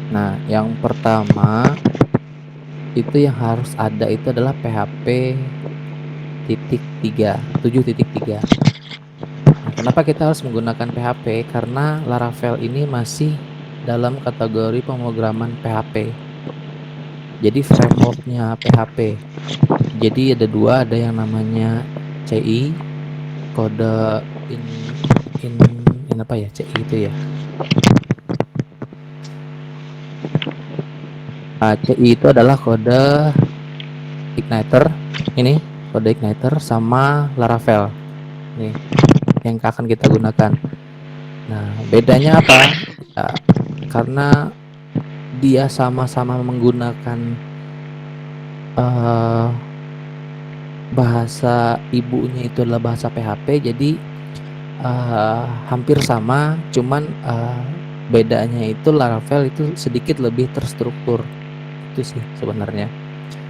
Nah, yang pertama itu yang harus ada itu adalah PHP titik 7.3. Nah, kenapa kita harus menggunakan PHP? Karena Laravel ini masih dalam kategori pemrograman PHP. Jadi frameworknya PHP. Jadi ada dua, ada yang namanya CI, kode in in in apa ya, CI itu ya. CI itu adalah kode igniter, ini kode igniter sama Laravel. Nih yang akan kita gunakan. Nah, bedanya apa? Ya, karena dia sama-sama menggunakan eh, bahasa ibunya itu adalah bahasa PHP, jadi hampir sama, cuman bedanya itu Laravel itu sedikit lebih terstruktur. Itu sih sebenarnya,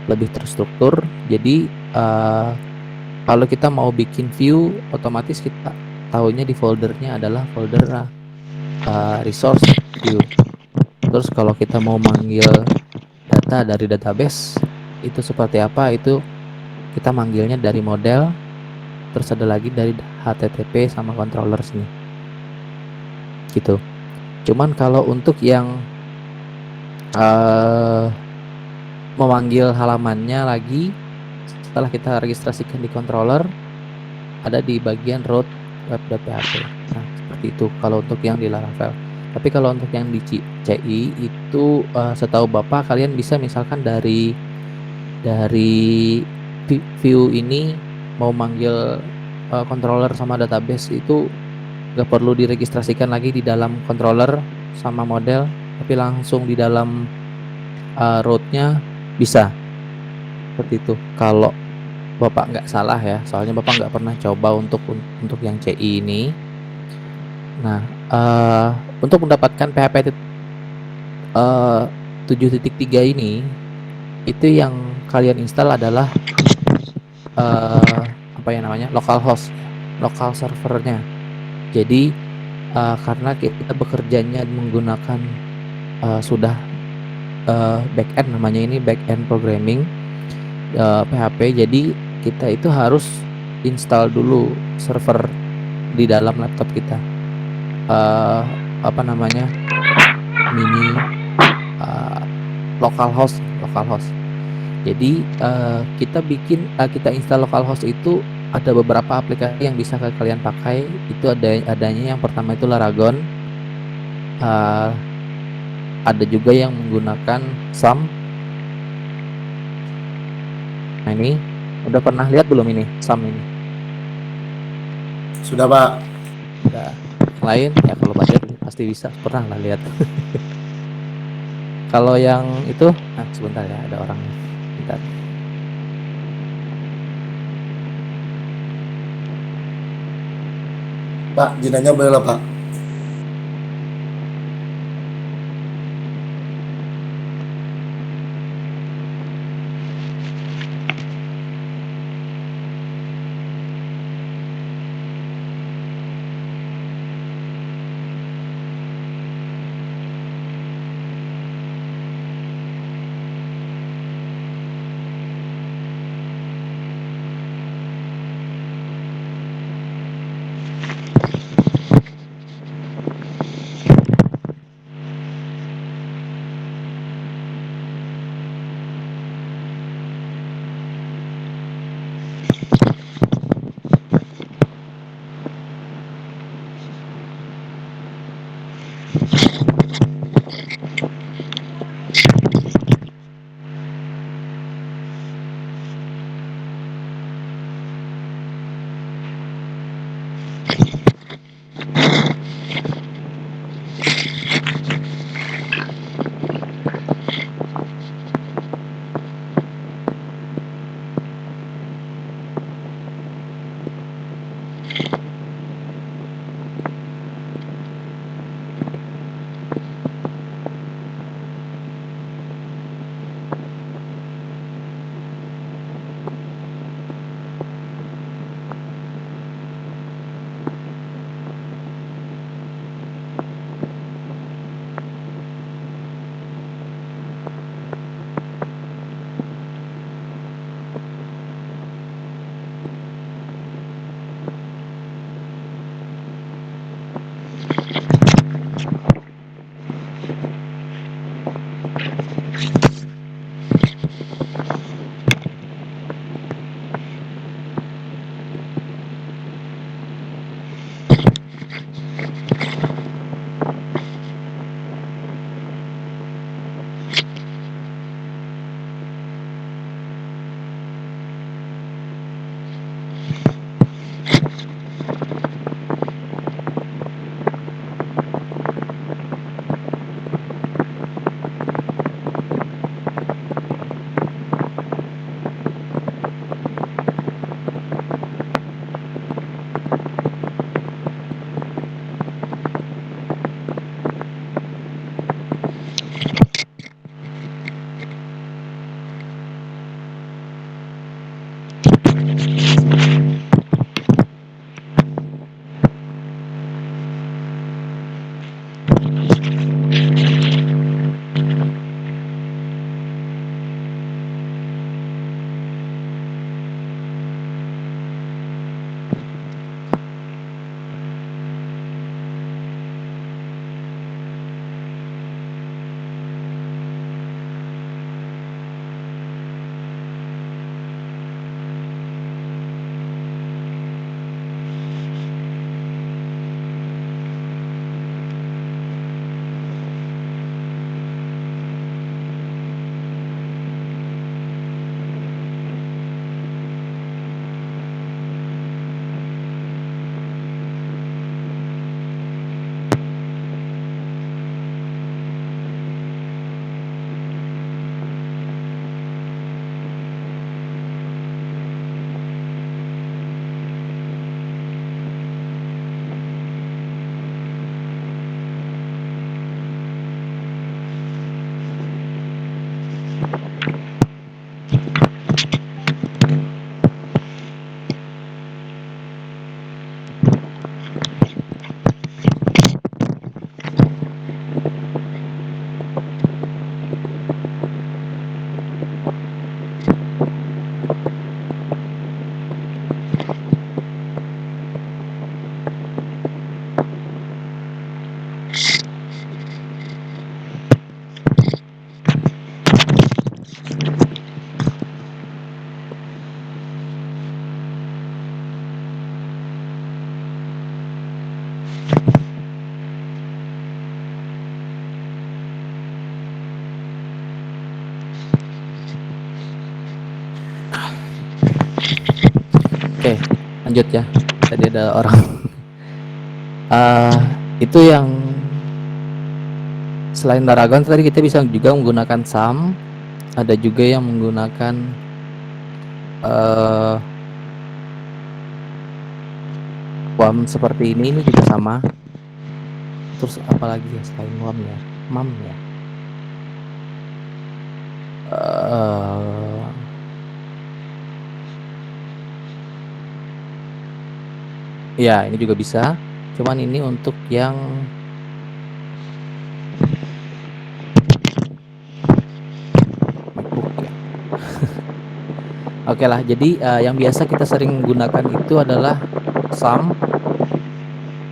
lebih terstruktur. Jadi kalau kita mau bikin view, otomatis kita tahunya di foldernya adalah folder resource view. Terus kalau kita mau manggil data dari database itu seperti apa, itu kita manggilnya dari model. Terus ada lagi dari HTTP sama controllers nih, gitu. Cuman kalau untuk yang uh, memanggil halamannya lagi setelah kita registrasikan di controller, ada di bagian root web.php. Nah, seperti itu kalau untuk yang di Laravel. Tapi kalau untuk yang di CI itu setahu Bapak, kalian bisa misalkan dari view ini mau manggil controller sama database itu nggak perlu diregistrasikan lagi di dalam controller sama model, tapi langsung di dalam rootnya bisa. Seperti itu kalau Bapak nggak salah ya, soalnya Bapak nggak pernah coba untuk yang CI ini. Nah, untuk mendapatkan PHP 7.3 ini, itu yang kalian install adalah apa yang namanya localhost ya, lokal servernya. Jadi karena kita bekerjanya menggunakan sudah backend, namanya ini backend programming PHP, jadi kita itu harus install dulu server di dalam laptop kita, eh apa namanya, mini uh, localhost. Jadi kita install localhost itu ada beberapa aplikasi yang bisa kalian pakai. Itu adanya yang pertama itu Laragon. uh, ada juga yang menggunakan SAM. Nah, ini udah pernah lihat belum ini SAM ini? Sudah, Pak. Udah. Yang lain ya, kalau budget pasti bisa pernah lah lihat. Kalau yang itu, sebentar ya, ada orang nih. Bentar. Pak, jenanya boleh lah, Pak. Lanjut ya. Tadi ada orang. Itu yang selain Laragon tadi kita bisa juga menggunakan SAM. Ada juga yang menggunakan WAM seperti ini juga sama. Terus apalagi ya selain WAM ya, MAM ya. Ya ini juga bisa. Cuman ini untuk yang MacBook ya. Oke lah. Jadi yang biasa kita sering gunakan itu adalah SAM.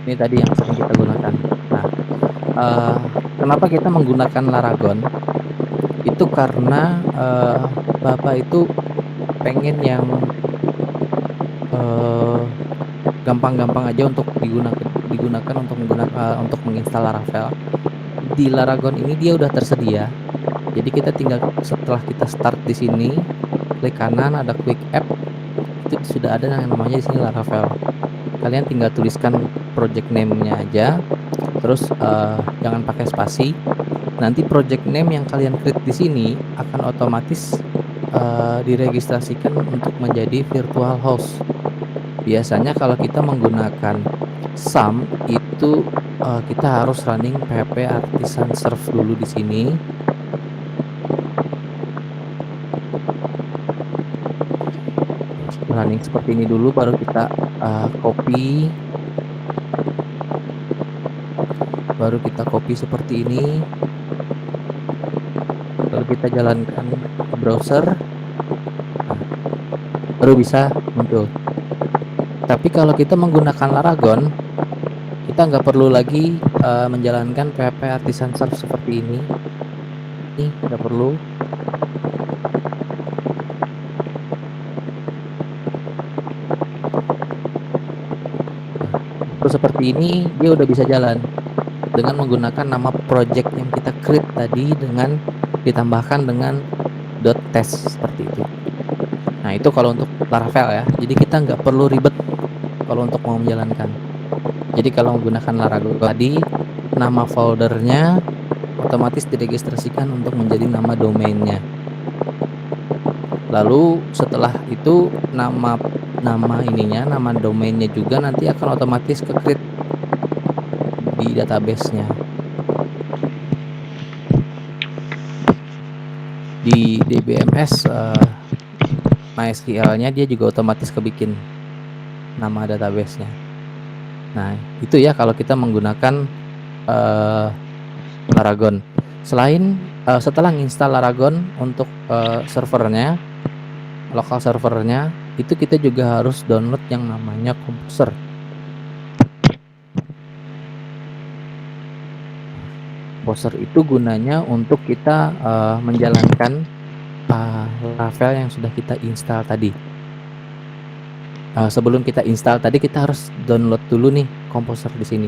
Ini tadi yang sering kita gunakan. Nah, kenapa kita menggunakan Laragon? Itu karena Bapak itu pengen yang gampang-gampang aja untuk digunakan untuk menginstal Laravel. Di Laragon ini dia udah tersedia. Jadi kita tinggal setelah kita start di sini, klik kanan ada quick app. Itu sudah ada yang namanya di sini Laravel. Kalian tinggal tuliskan project name-nya aja. Terus jangan pakai spasi. Nanti project name yang kalian create di sini akan otomatis diregistrasikan untuk menjadi virtual host. Biasanya kalau kita menggunakan SAM itu kita harus running php artisan serve dulu di sini. Running seperti ini dulu, baru kita copy. Baru kita copy seperti ini. Lalu kita jalankan ke browser. Nah, baru bisa muncul. Tapi kalau kita menggunakan Laragon, kita nggak perlu lagi menjalankan php artisan serve seperti ini. Ini nggak perlu. Terus seperti ini dia udah bisa jalan dengan menggunakan nama project yang kita create tadi dengan ditambahkan dengan .test seperti itu. Nah itu kalau untuk Laravel ya. Jadi kita nggak perlu ribet kalau untuk mau menjalankan. Jadi kalau menggunakan Laravel tadi, nama foldernya otomatis diregistrasikan untuk menjadi nama domainnya. Lalu setelah itu nama domainnya juga nanti akan otomatis ke-create di database-nya. Di DBMS MySQL-nya dia juga otomatis kebikin nama database-nya. Nah, itu ya kalau kita menggunakan Laragon. Selain setelah menginstal Laragon untuk servernya, lokal servernya, itu kita juga harus download yang namanya Composer. Composer itu gunanya untuk kita menjalankan Laravel yang sudah kita install tadi. Sebelum kita install tadi kita harus download dulu nih Composer di sini.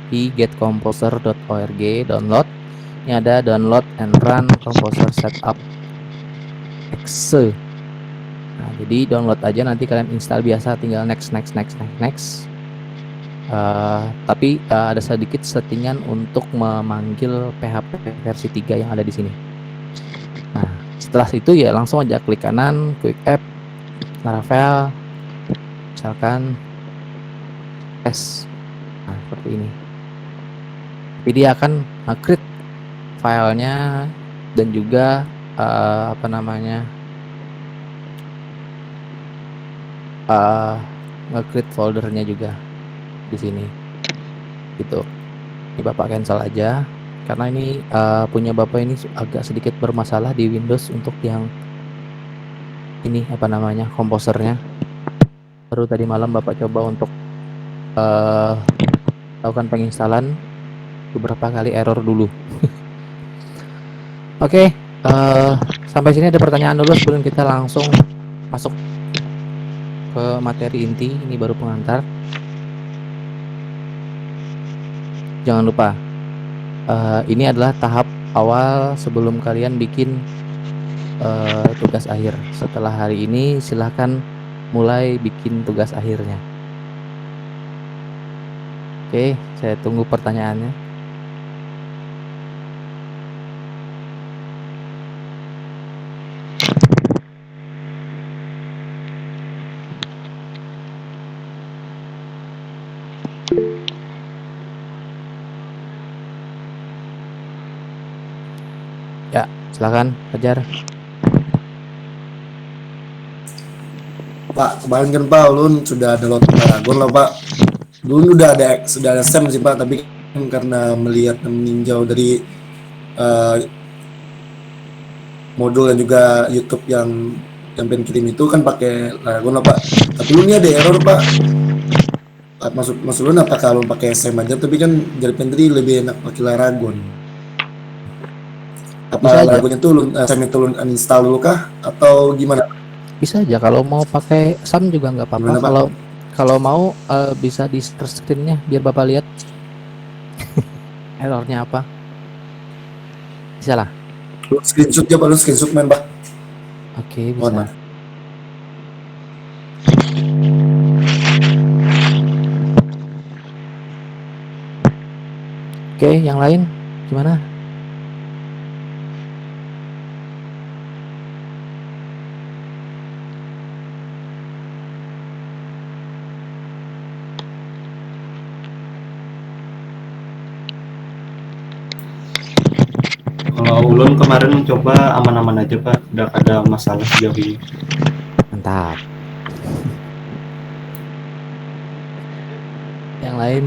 Di getcomposer.org download. Ini ada download and run Composer setup exe. Nah, jadi download aja, nanti kalian install biasa, tinggal next. Tapi ada sedikit settingan untuk memanggil PHP versi 3 yang ada di sini. Nah, setelah itu ya langsung aja klik kanan, quick app, Laravel, misalkan S. Nah, seperti ini. Jadi dia akan create filenya dan juga nge-create foldernya juga di sini. Gitu. Ini Bapak cancel aja karena ini punya Bapak ini agak sedikit bermasalah di Windows untuk yang ini komposernya. Baru tadi malam Bapak coba untuk lakukan penginstalan, beberapa kali error dulu. Oke, sampai sini ada pertanyaan dulu sebelum kita langsung masuk ke materi inti. Ini baru pengantar. Jangan lupa, ini adalah tahap awal sebelum kalian bikin tugas akhir. Setelah hari ini silahkan mulai bikin tugas akhirnya. Oke, saya tunggu pertanyaannya. Ya, silakan Fajar. Pak, kemarin kan Pak Ulun sudah download Paragon lah Pak. Dulu sudah ada SEM sih Pak, tapi kan karena melihat dan meninjau dari eh, modul dan juga YouTube yang pengen kirim itu kan pakai Paragon lah Pak. Tapi lu ini ada error Pak. Maksud lu apa kalau pakai SEM aja, tapi kan jadi pendiri lebih enak pakai Laragon. Bisa Apa aja, Laragonnya tuh SEM itu lu uninstall dulu kah atau gimana? bisa aja. Kalau mau pakai SAM juga nggak apa-apa. Gimana Pak? Kalau mau bisa di share screen-nya biar Bapak lihat errornya apa. Bisa lah. Lu screenshot ya Pak, lu screenshot main Pak. Oke, Mohon bisa. maaf. Oke, yang lain gimana? Kalau ulun kemarin mencoba aman-aman aja Pak, udah ada masalah sejauh ini. Mantap. Yang lain?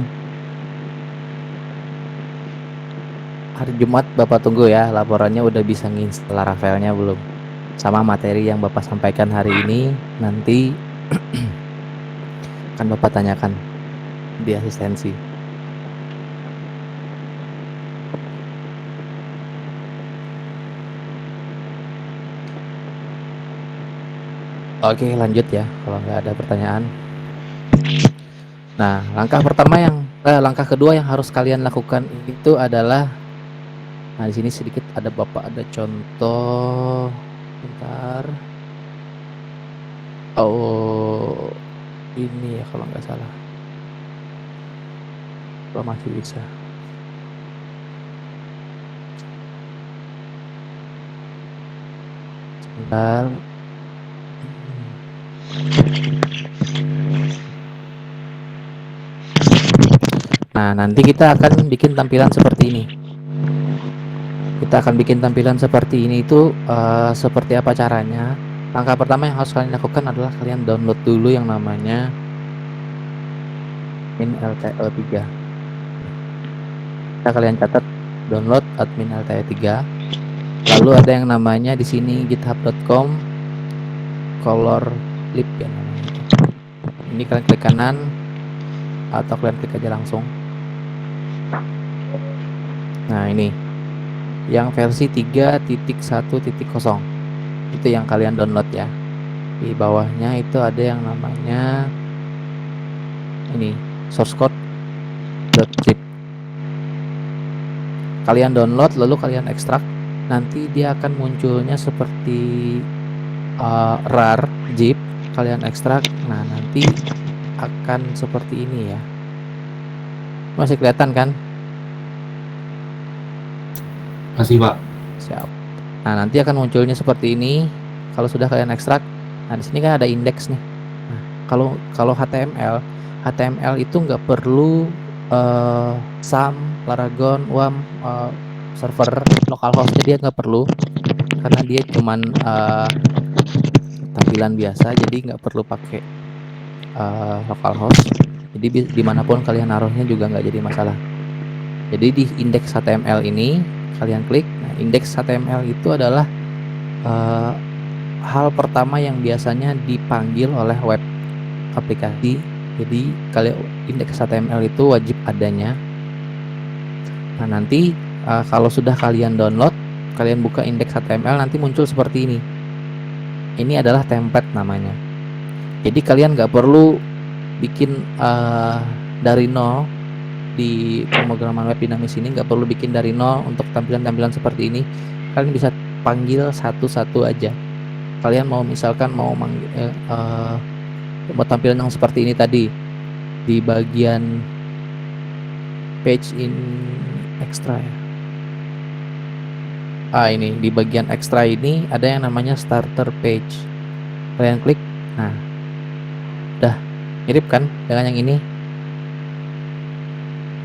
Hari Jumat Bapak tunggu ya, laporannya udah bisa nginstal Laravelnya belum? Sama materi yang Bapak sampaikan hari ini nanti akan Bapak tanyakan di asistensi. Oke, lanjut ya kalau nggak ada pertanyaan. Nah, langkah kedua yang harus kalian lakukan itu adalah, nah di sini sedikit ada Bapak ada contoh, bentar. Oh, ini ya kalau nggak salah. Kalau masih bisa. Sebentar. Nah, nanti kita akan bikin tampilan seperti ini. Kita akan bikin tampilan seperti ini itu seperti apa caranya? Langkah pertama yang harus kalian lakukan adalah kalian download dulu yang namanya admin LTE 3. Kita kalian catat download admin LTE 3. Lalu ada yang namanya di sini github.com color lib ya namanya. Ini kalian klik kanan atau kalian klik aja langsung. Nah, ini yang versi 3.1.0 itu yang kalian download ya. Di bawahnya itu ada yang namanya ini source code.zip. Kalian download lalu kalian ekstrak, nanti dia akan munculnya seperti rar zip. Kalian ekstrak, nah nanti akan seperti ini ya. Masih kelihatan kan? Masih Pak. Siap. Nah, nanti akan munculnya seperti ini. Kalau sudah kalian ekstrak, nah di sini kan ada indeks nih. Nah, kalau HTML itu nggak perlu SAM, Laragon, WAM, server localhost-nya dia nggak perlu, karena dia cuman tampilan biasa, jadi nggak perlu pakai localhost. Jadi dimanapun kalian naruhnya juga nggak jadi masalah. Jadi di indeks HTML ini kalian klik. Nah, indeks HTML itu adalah hal pertama yang biasanya dipanggil oleh web aplikasi. Jadi kalau indeks HTML itu wajib adanya. Nah, nanti kalau sudah kalian download, kalian buka indeks HTML, nanti muncul seperti ini. Ini adalah template namanya. Jadi kalian nggak perlu bikin dari nol. Di pemrograman web dinamis ini nggak perlu bikin dari nol untuk tampilan-tampilan seperti ini. Kalian bisa panggil satu-satu aja. Kalian mau misalkan mau tampilan yang seperti ini tadi di bagian page in extra ya. Ini di bagian extra ini ada yang namanya starter page. Kalian klik, nah udah mirip kan dengan yang ini.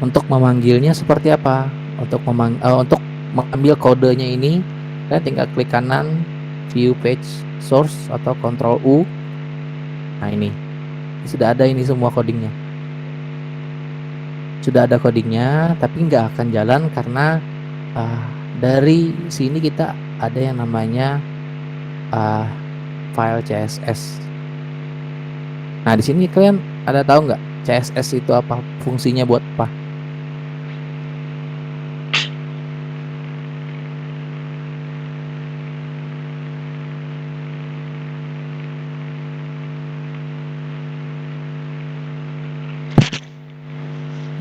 Untuk memanggilnya seperti apa? Untuk mengambil kodenya ini, kalian tinggal klik kanan, view page source atau Ctrl U. Nah ini sudah ada ini semua codingnya. Sudah ada codingnya, tapi nggak akan jalan karena dari sini kita ada yang namanya file CSS. Nah di sini kalian ada tahu nggak CSS itu apa, fungsinya buat apa?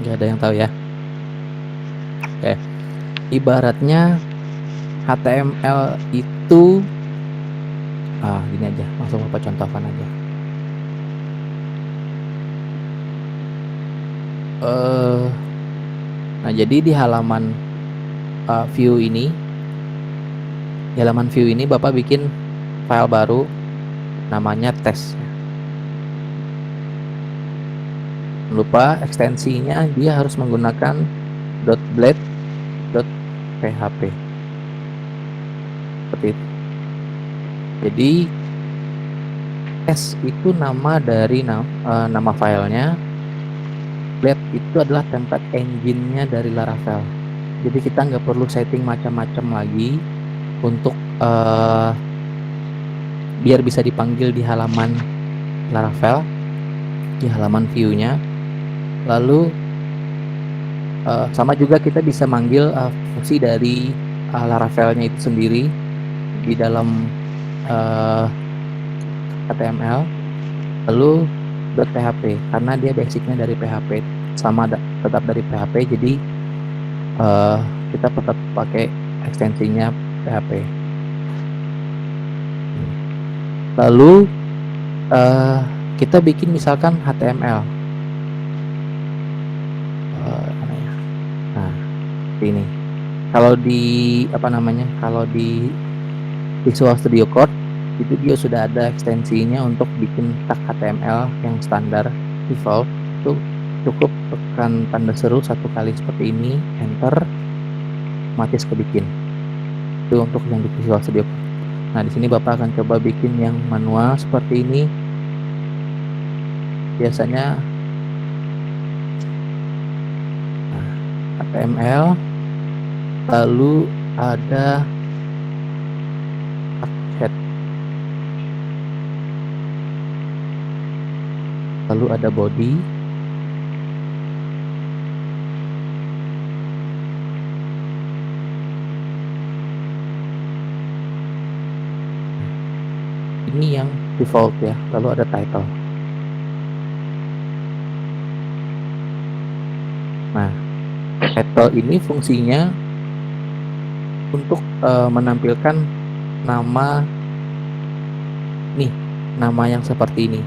Nggak ada yang tahu ya. Oke, ibaratnya HTML itu gini aja, langsung Bapak contohkan aja. Nah jadi di halaman view ini, Bapak bikin file baru namanya test. Lupa ekstensinya, dia harus menggunakan .blade.php seperti itu. Jadi test itu nama dari nama filenya. Blade itu adalah template engine-nya dari Laravel. Jadi kita nggak perlu setting macam-macam lagi untuk biar bisa dipanggil di halaman Laravel, di halaman view-nya. Lalu sama juga kita bisa manggil fungsi dari Laravel-nya itu sendiri di dalam HTML, lalu .php karena dia basicnya dari PHP, sama tetap dari PHP, jadi kita tetap pakai ekstensinya PHP. Lalu kita bikin misalkan HTML. Nah, ini. Kalau di Visual Studio Code itu dia sudah ada ekstensinya untuk bikin tag HTML yang standar default. Itu cukup tekan tanda seru 1 kali seperti ini, enter, otomatis kebikin. Itu untuk yang di Visual Studio Code. Nah, di sini Bapak akan coba bikin yang manual seperti ini. Biasanya HTML, lalu ada head, lalu ada body, ini yang default ya, lalu ada title. Nah, title ini fungsinya untuk menampilkan nama yang seperti ini,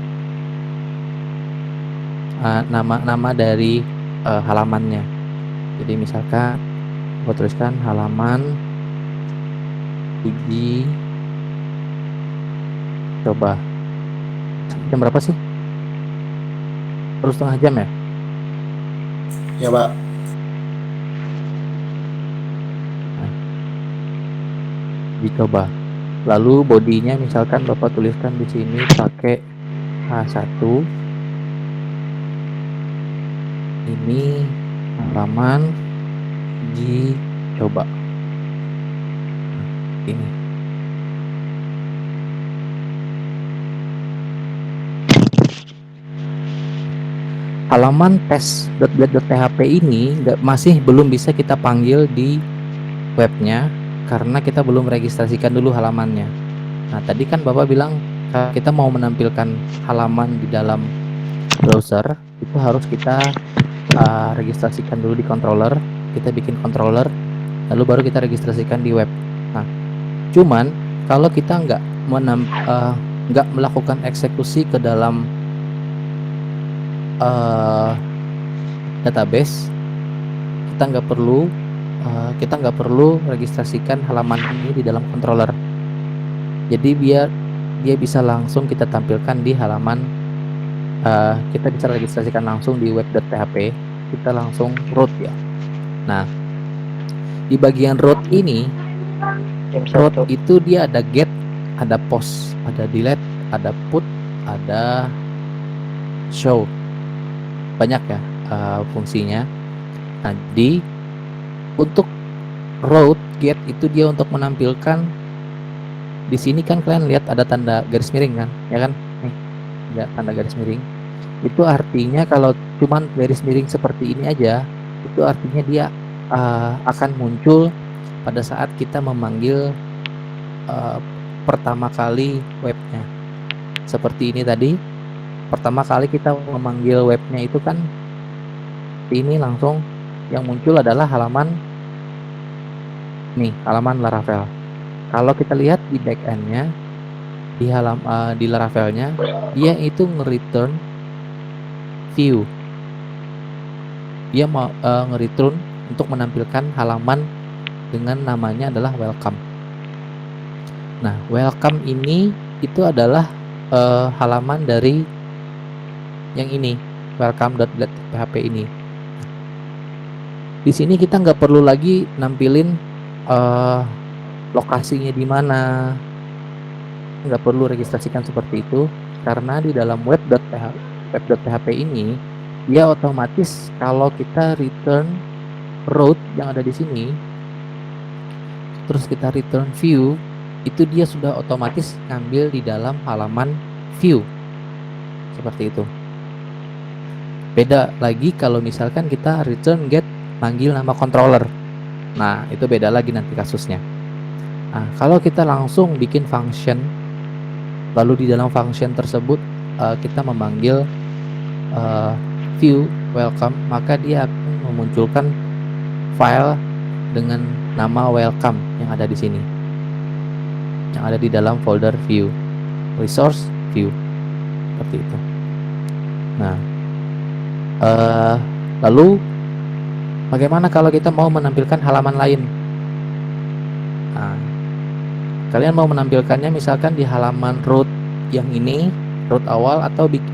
nama dari halamannya. Jadi misalkan aku tuliskan halaman uji coba. Jam berapa sih? Terus setengah jam ya? Ya Pak. Dicoba. Lalu bodinya misalkan Bapak tuliskan di sini pakai H1. Ini halaman dicoba. Ini. Halaman test.blade.php ini masih belum bisa kita panggil di webnya karena kita belum registrasikan dulu halamannya. Nah, tadi kan Bapak bilang kita mau menampilkan halaman di dalam browser, itu harus kita registrasikan dulu di controller. Kita bikin controller, lalu baru kita registrasikan di web. Nah, cuman kalau kita nggak melakukan eksekusi ke dalam database, kita nggak perlu registrasikan halaman ini di dalam controller. Jadi biar dia bisa langsung kita tampilkan di halaman, kita bisa registrasikan langsung di web.php, kita langsung root ya. Nah, di bagian root ini, root itu dia ada get, ada post, ada delete, ada put, ada show, banyak ya fungsinya. Nah, untuk root get itu dia untuk menampilkan di sini kan kalian lihat ada tanda garis miring kan, ya kan? Nih, ada tanda garis miring. Itu artinya kalau cuman garis miring seperti ini aja, itu artinya dia akan muncul pada saat kita memanggil pertama kali webnya. Seperti ini tadi, pertama kali kita memanggil webnya itu kan ini langsung yang muncul adalah halaman Laravel. Kalau kita lihat di backend-nya, di Laravel-nya, dia itu nge-return view. Dia mau nge-return untuk menampilkan halaman dengan namanya adalah welcome. Nah, welcome ini itu adalah halaman dari yang ini, welcome.php ini. Di sini kita nggak perlu lagi nampilin lokasinya di mana, nggak perlu registrasikan seperti itu, karena di dalam web.php ini dia otomatis kalau kita return root yang ada di sini, terus kita return view, itu dia sudah otomatis ngambil di dalam halaman view seperti itu. Beda lagi kalau misalkan kita return get manggil nama controller. Nah, itu beda lagi nanti kasusnya. Nah, kalau kita langsung bikin function, lalu di dalam function tersebut kita memanggil view welcome, maka dia akan memunculkan file dengan nama welcome yang ada di sini, yang ada di dalam folder view, resource view, seperti itu. Nah, lalu bagaimana kalau kita mau menampilkan halaman lain? Nah, kalian mau menampilkannya misalkan di halaman root yang ini, root awal, atau bikin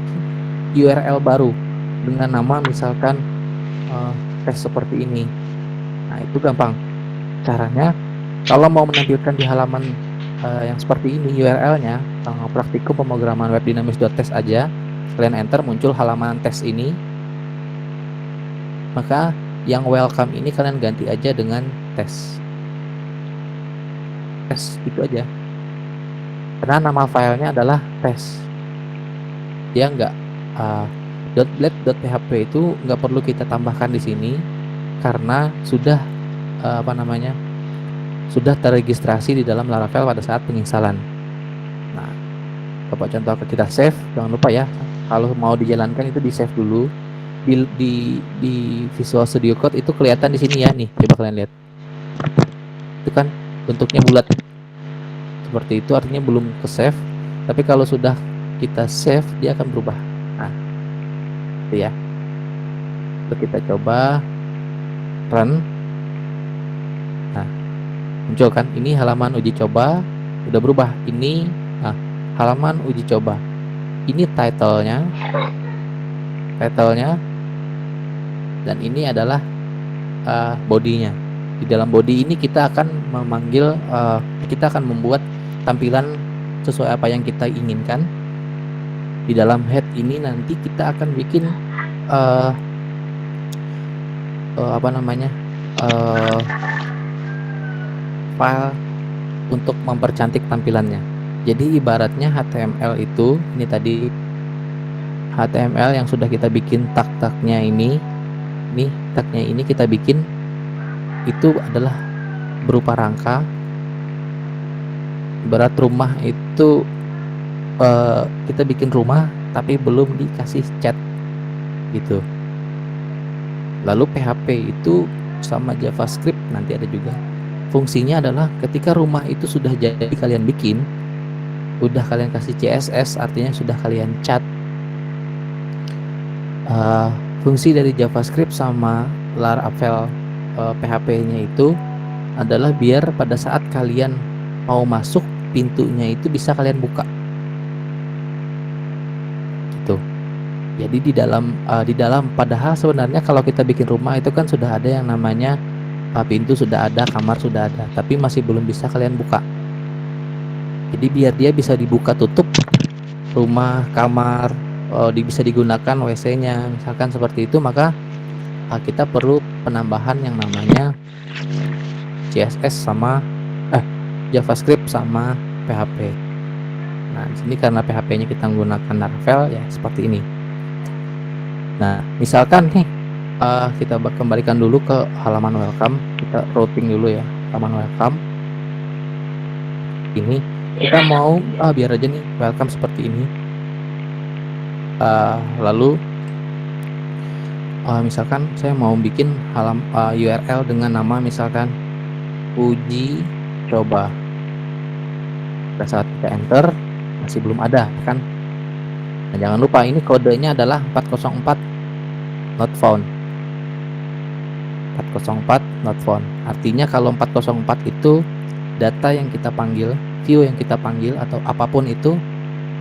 URL baru dengan nama misalkan tes seperti ini. Nah, itu gampang. Caranya, kalau mau menampilkan di halaman yang seperti ini URL-nya, praktikum pemrograman web dinamis.tes aja, kalian enter, muncul halaman tes ini. Maka yang welcome ini kalian ganti aja dengan tes itu aja, karena nama filenya adalah tes. Dia nggak .blade.php itu nggak perlu kita tambahkan di sini karena sudah sudah terregistrasi di dalam Laravel pada saat penginstalan. Nah, coba contoh kita save, jangan lupa ya, kalau mau dijalankan itu di save dulu. Di Visual Studio Code itu kelihatan di sini ya, nih coba kalian lihat, itu kan bentuknya bulat seperti itu, artinya belum ke save. Tapi kalau sudah kita save, dia akan berubah. Nah, itu ya. Lalu kita coba run. Nah, muncul kan, ini halaman uji coba udah berubah. Ini halaman uji coba, ini title-nya, dan ini adalah body-nya. Di dalam body ini kita akan kita akan membuat tampilan sesuai apa yang kita inginkan. Di dalam head ini nanti kita akan bikin file untuk mempercantik tampilannya. Jadi ibaratnya HTML itu, ini tadi HTML yang sudah kita bikin tag-tagnya ini tagnya ini kita bikin itu adalah berupa rangka. Ibarat rumah itu kita bikin rumah tapi belum dikasih cat gitu. Lalu PHP itu sama JavaScript nanti ada juga. Fungsinya adalah ketika rumah itu sudah jadi kalian bikin, udah kalian kasih CSS, artinya sudah kalian cat, fungsi dari JavaScript sama Laravel PHP-nya itu adalah biar pada saat kalian mau masuk, pintunya itu bisa kalian buka gitu. Jadi di dalam padahal sebenarnya kalau kita bikin rumah itu kan sudah ada yang namanya pintu sudah ada, kamar sudah ada, tapi masih belum bisa kalian buka. Jadi biar dia bisa dibuka tutup rumah, kamar, bisa digunakan WC-nya, misalkan seperti itu, maka kita perlu penambahan yang namanya CSS sama JavaScript sama PHP. Nah, di sini karena PHP-nya kita menggunakan Laravel ya seperti ini. Nah, misalkan nih kita kembalikan dulu ke halaman welcome, kita routing dulu ya halaman welcome. Ini kita mau biar aja nih welcome seperti ini. Lalu misalkan saya mau bikin URL dengan nama misalkan uji coba. Pada saat kita enter masih belum ada kan. Nah, jangan lupa ini kodenya adalah 404 not found. 404 not found. Artinya kalau 404 itu data yang kita panggil, view yang kita panggil atau apapun itu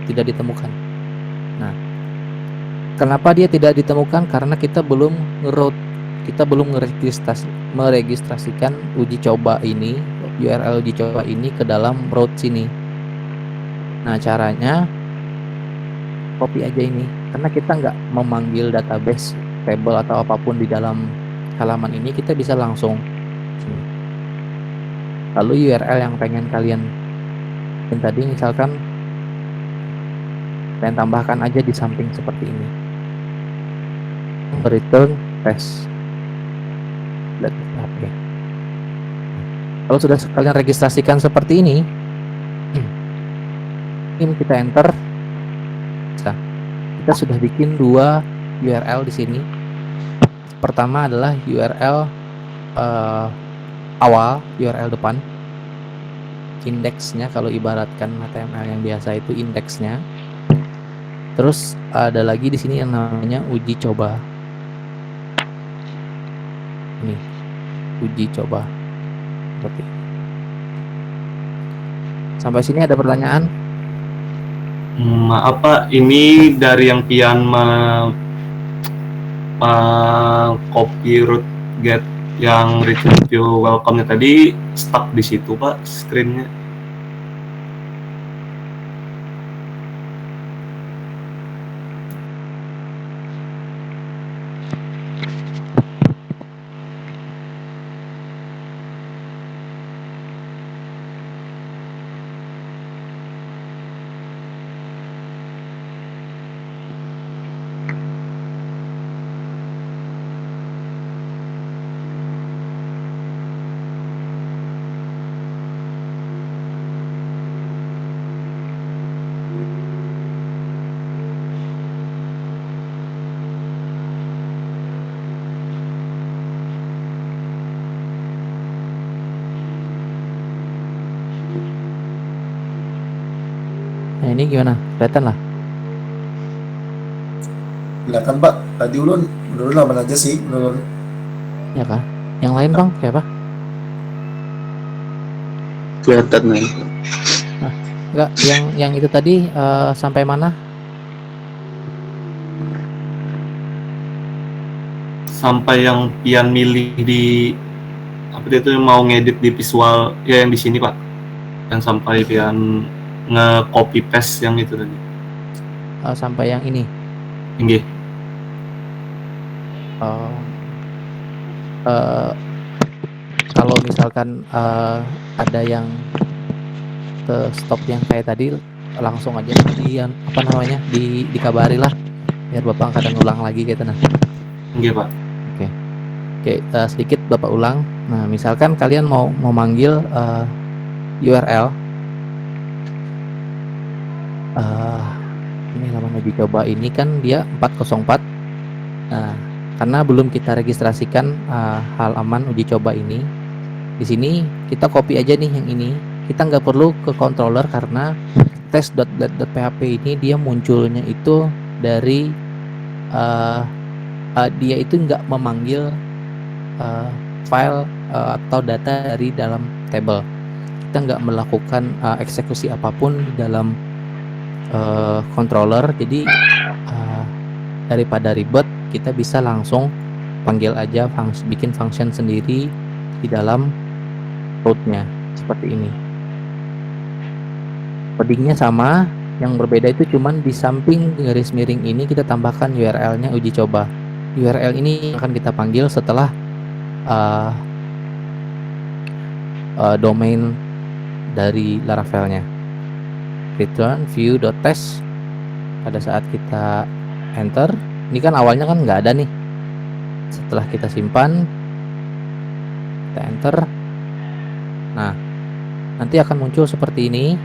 tidak ditemukan. Nah, kenapa dia tidak ditemukan? Karena kita belum nge-route, kita belum meregistrasikan uji coba ini, URL uji coba ini ke dalam route sini. Nah, caranya copy aja ini, karena kita nggak memanggil database, table atau apapun di dalam halaman ini, kita bisa langsung sini. Lalu URL yang pengen kalian tadi misalkan kalian tambahkan aja di samping seperti ini. Return test. Oke. Kalau sudah kalian registrasikan seperti ini kita enter. Nah, kita sudah bikin 2 URL di sini. Pertama adalah URL awal, URL depan. Indeksnya kalau ibaratkan HTML yang biasa itu indeksnya. Terus ada lagi di sini yang namanya uji coba. Ini uji coba. Seperti ini. Sampai sini ada pertanyaan? Maaf Pak, ini dari yang Pian copy root get yang return to welcome-nya tadi stuck di situ Pak screen-nya. Nah, ini gimana? Kelihatan lah? Kelihatan Pak, tadi ulun aman aja sih, ulun. Ya kah? Yang lain Bang, kayak apa? Kelihatan nih. Nah, enggak, yang itu tadi sampai mana? Sampai yang Pian milih di apa itu mau ngedit di visual ya yang di sini Pak. Yang sampai Pian nge-copy paste yang itu tadi. Sampai yang ini. Tinggi. Kalau misalkan ada yang ke stop yang kayak tadi, langsung aja dikabari lah biar Bapak kadang ulang lagi gitu. Nah, Tinggi Pak. Oke, sedikit Bapak ulang. Nah, misalkan kalian mau manggil URL ini halaman uji coba ini kan dia 404. Nah, karena belum kita registrasikan halaman uji coba ini, di sini kita copy aja nih yang ini. Kita nggak perlu ke controller karena test.php ini dia munculnya itu dari dia itu nggak memanggil file atau data dari dalam table. Kita nggak melakukan eksekusi apapun di dalam controller. Jadi daripada ribet, kita bisa langsung panggil aja bikin function sendiri di dalam rootnya seperti ini. Codingnya sama, yang berbeda itu cuman di samping garis miring ini kita tambahkan URL-nya uji coba. URL ini akan kita panggil setelah domain dari Laravel-nya. Return view.test. Pada saat kita enter, ini kan awalnya kan nggak ada nih. Setelah kita simpan, kita enter. Nah, nanti akan muncul seperti ini.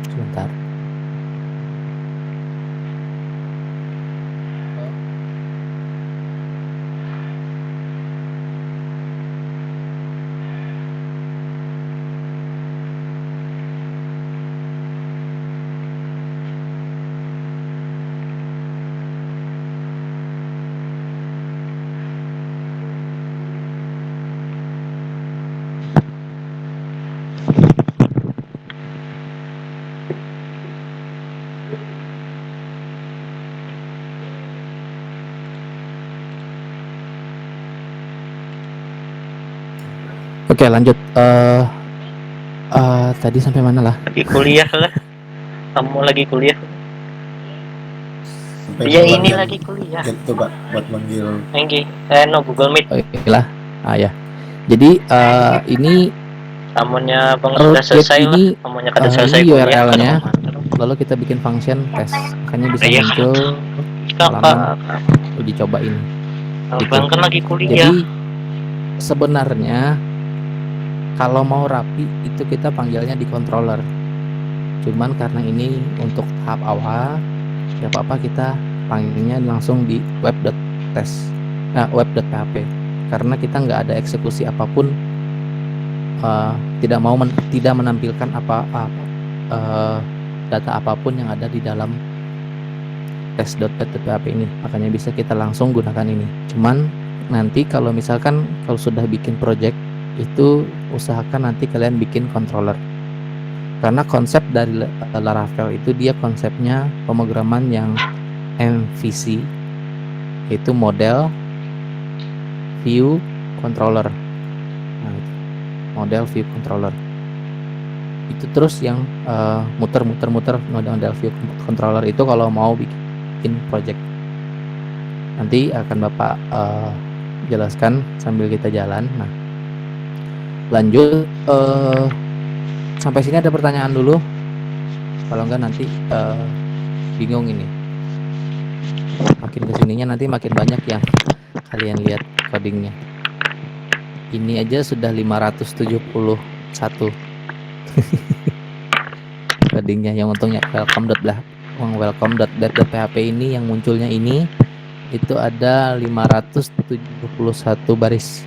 Sebentar. Oke, lanjut. Tadi sampai mana lah? Lagi kuliah lah. Kamu lagi kuliah? Sampai Iya, buat ini yang lagi kuliah. gitu Pak, buat manggil. Enggak, no Google Meet. Oke lah. Ya. Jadi ini Kamunya bang root sudah selesai ini, lah. Kamunya kada selesai ini kuliah. URL-nya. Lalu kita bikin function test, makanya bisa Iya. muncul halaman uji coba ini. Bang kan lagi kuliah. Jadi sebenarnya kalau mau rapi itu kita panggilnya di controller. Cuman karena ini untuk tahap awal, ya apa-apa kita panggilnya langsung di web.test, web.php. Karena kita nggak ada eksekusi apapun, tidak menampilkan data apapun yang ada di dalam test.web.php ini. Makanya bisa kita langsung gunakan ini. Cuman nanti kalau misalkan sudah bikin project itu usahakan nanti kalian bikin controller, karena konsep dari Laravel itu dia konsepnya pemrograman yang MVC, itu model view controller. Nah, model view controller itu terus yang muter model view controller itu kalau mau bikin project. Nanti akan Bapak jelaskan sambil kita jalan. Nah, lanjut. Sampai sini ada pertanyaan dulu. Kalau enggak nanti bingung ini. Makin kesininya nanti makin banyak yang kalian lihat codingnya. Ini aja sudah 571 codingnya. Yang untungnya welcome.php ini yang munculnya ini itu ada 571 baris.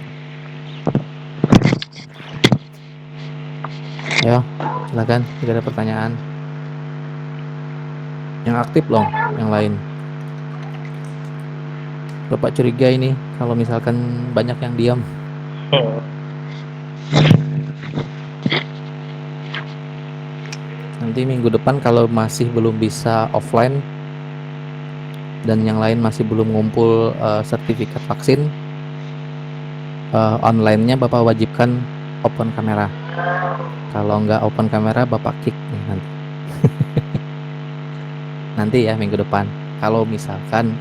Ayo, silakan jika ada pertanyaan. Yang aktif loh, yang lain. Bapak curiga ini kalau misalkan banyak yang diam. Nanti minggu depan kalau masih belum bisa offline dan yang lain masih belum ngumpul sertifikat vaksin, online-nya Bapak wajibkan open kamera. Kalau nggak open kamera, Bapak kick nih nanti. Nanti ya minggu depan. Kalau misalkan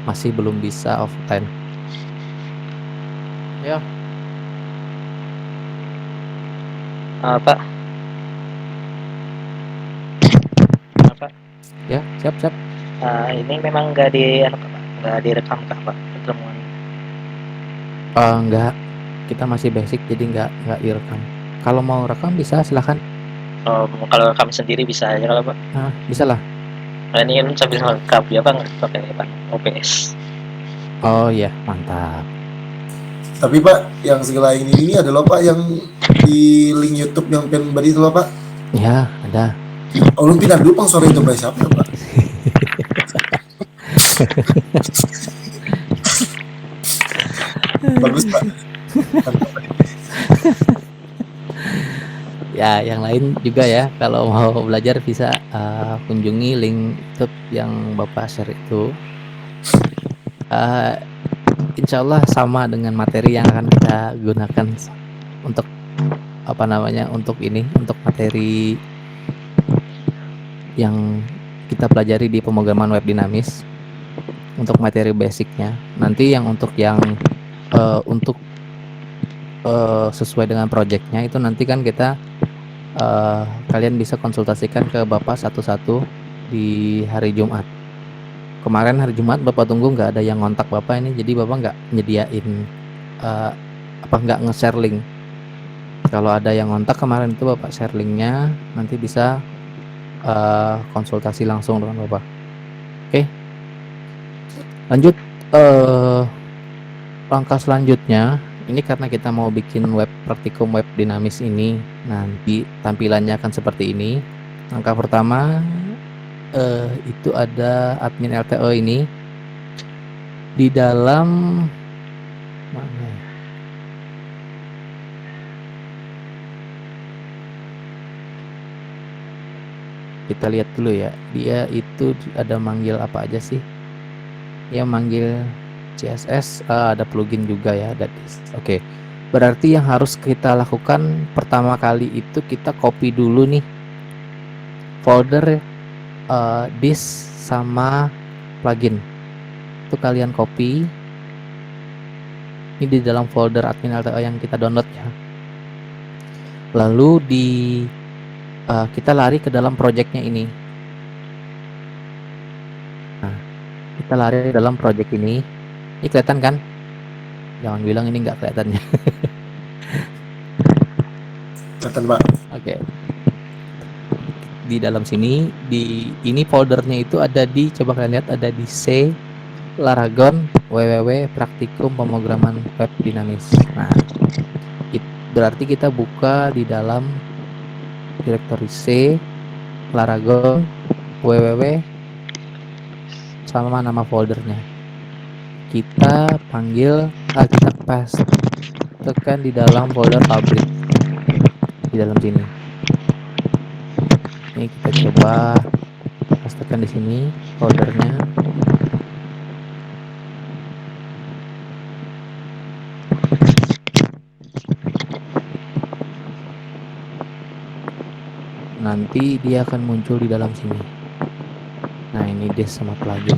masih belum bisa offline. Ya. Apa? Ya, siap. Ini memang nggak direkam kah Pak pertemuan? Nggak. Kita masih basic jadi nggak direkam. Kalau mau rekam bisa silahkan. Kalau rekam sendiri bisa aja kalau Pak. Nah, bisa lah. Nah, ini kan sambil rekam ya Bang pakai Pak OBS. Oh iya, mantap. Tapi Pak, yang segala ini ada loh Pak yang di link YouTube yang pengen beri itu loh Pak. Ya, ada. Oh, lu pindah dulu Bang, sore itu berapa siapa Pak? Bagus Pak. Ya, yang lain juga ya, kalau mau belajar bisa kunjungi link YouTube yang Bapak share itu. Insya Allah sama dengan materi yang akan kita gunakan untuk untuk materi yang kita pelajari di pemrograman web dinamis untuk materi basicnya. Nanti yang untuk sesuai dengan projectnya itu nanti kan kita kalian bisa konsultasikan ke Bapak satu-satu di hari Jumat. Kemarin hari Jumat Bapak tunggu nggak ada yang ngontak Bapak ini, jadi Bapak nggak nyediain nggak nge-share link. Kalau ada yang ngontak kemarin itu Bapak share linknya, nanti bisa konsultasi langsung dengan Bapak. Oke. Lanjut langkah selanjutnya, ini karena kita mau bikin praktikum web dinamis ini, nanti tampilannya akan seperti ini. Langkah pertama itu ada admin LTO ini di dalam mana ya? Kita lihat dulu ya, dia itu ada manggil apa aja sih? Dia manggil CSS, ada plugin juga ya, ada this. Oke. Berarti yang harus kita lakukan pertama kali itu kita copy dulu nih folder this sama plugin. Itu kalian copy. Ini di dalam folder admin LTO yang kita download ya. Lalu kita lari ke dalam projectnya ini. Nah, kita lari ke dalam project ini. Ini kelihatan kan? Jangan bilang ini nggak kelihatannya. Kelihatan Pak. Oke. Di dalam sini, ini foldernya itu ada di, coba kalian lihat, ada di C Laragon www praktikum pemrograman web dinamis. Nah, berarti kita buka di dalam direktori C Laragon www sama nama foldernya. Kita panggil, kita paste tekan di dalam folder public di dalam sini. Ini kita coba pastekan di sini foldernya. Nanti dia akan muncul di dalam sini. Nah, ini des sama plugin.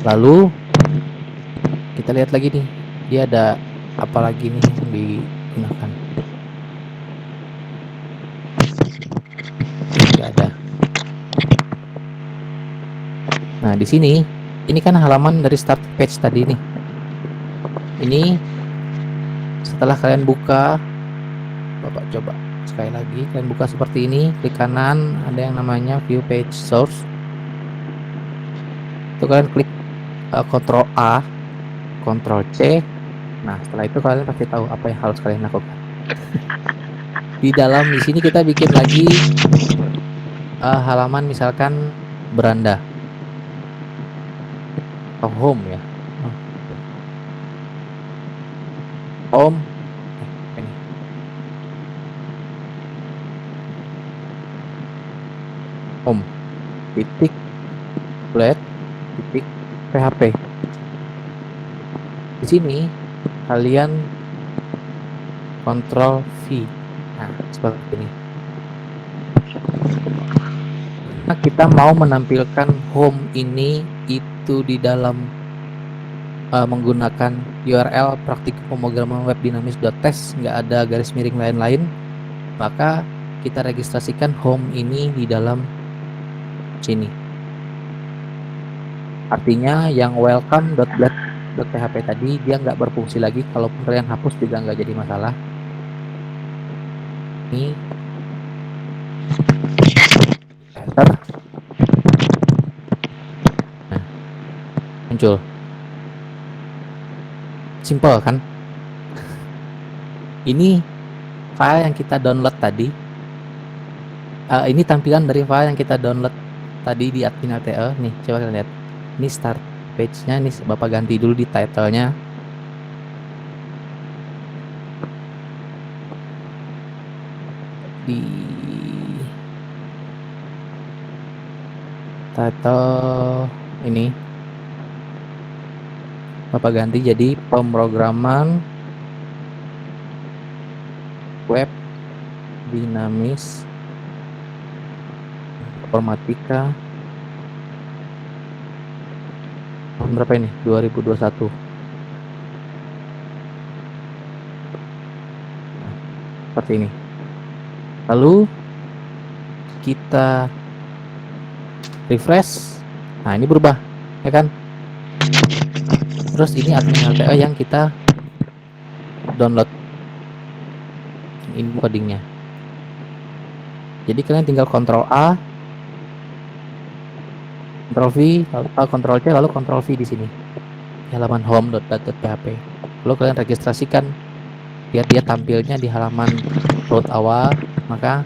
Lalu kita lihat lagi nih, dia ada apa lagi nih yang digunakan. Tidak ada. Nah, di sini ini kan halaman dari start page tadi nih. Ini setelah kalian buka, Bapak coba sekali lagi, kalian buka seperti ini, klik kanan ada yang namanya view page source. Itu kalian klik Ctrl A, Ctrl C. Nah, setelah itu kalian pasti tahu apa yang harus kalian lakukan. Di sini kita bikin lagi halaman misalkan beranda atau home ya. Home. Ini. Home. Titik flat titik PHP. Di sini kalian Ctrl V. Nah, seperti ini. Nah, kita mau menampilkan home ini itu di dalam menggunakan URL praktikum pemrograman web dinamis.test, nggak ada garis miring lain-lain, maka kita registrasikan home ini di dalam sini. Artinya yang welcome.blad.php tadi dia nggak berfungsi lagi, kalaupun kalian hapus juga nggak jadi masalah. Ini enter. Nah, muncul. Simple kan? Ini file yang kita download tadi. Ini tampilan dari file yang kita download tadi di admin LTE nih, coba kalian lihat. Ini start page-nya nih, Bapak ganti dulu di title-nya. Di title ini Bapak ganti jadi pemrograman web dinamis informatika tahun berapa ini? 2021. Nah, seperti ini. Lalu kita refresh. Nah, ini berubah, ya kan? Terus ini admin LTE yang kita download. Ini codingnya. Jadi kalian tinggal Ctrl A, Ctrl V, lalu Ctrl C, lalu Ctrl V di sini. Di halaman home.dat.php. Lalu kalian registrasikan biar dia tampilnya di halaman root awal, maka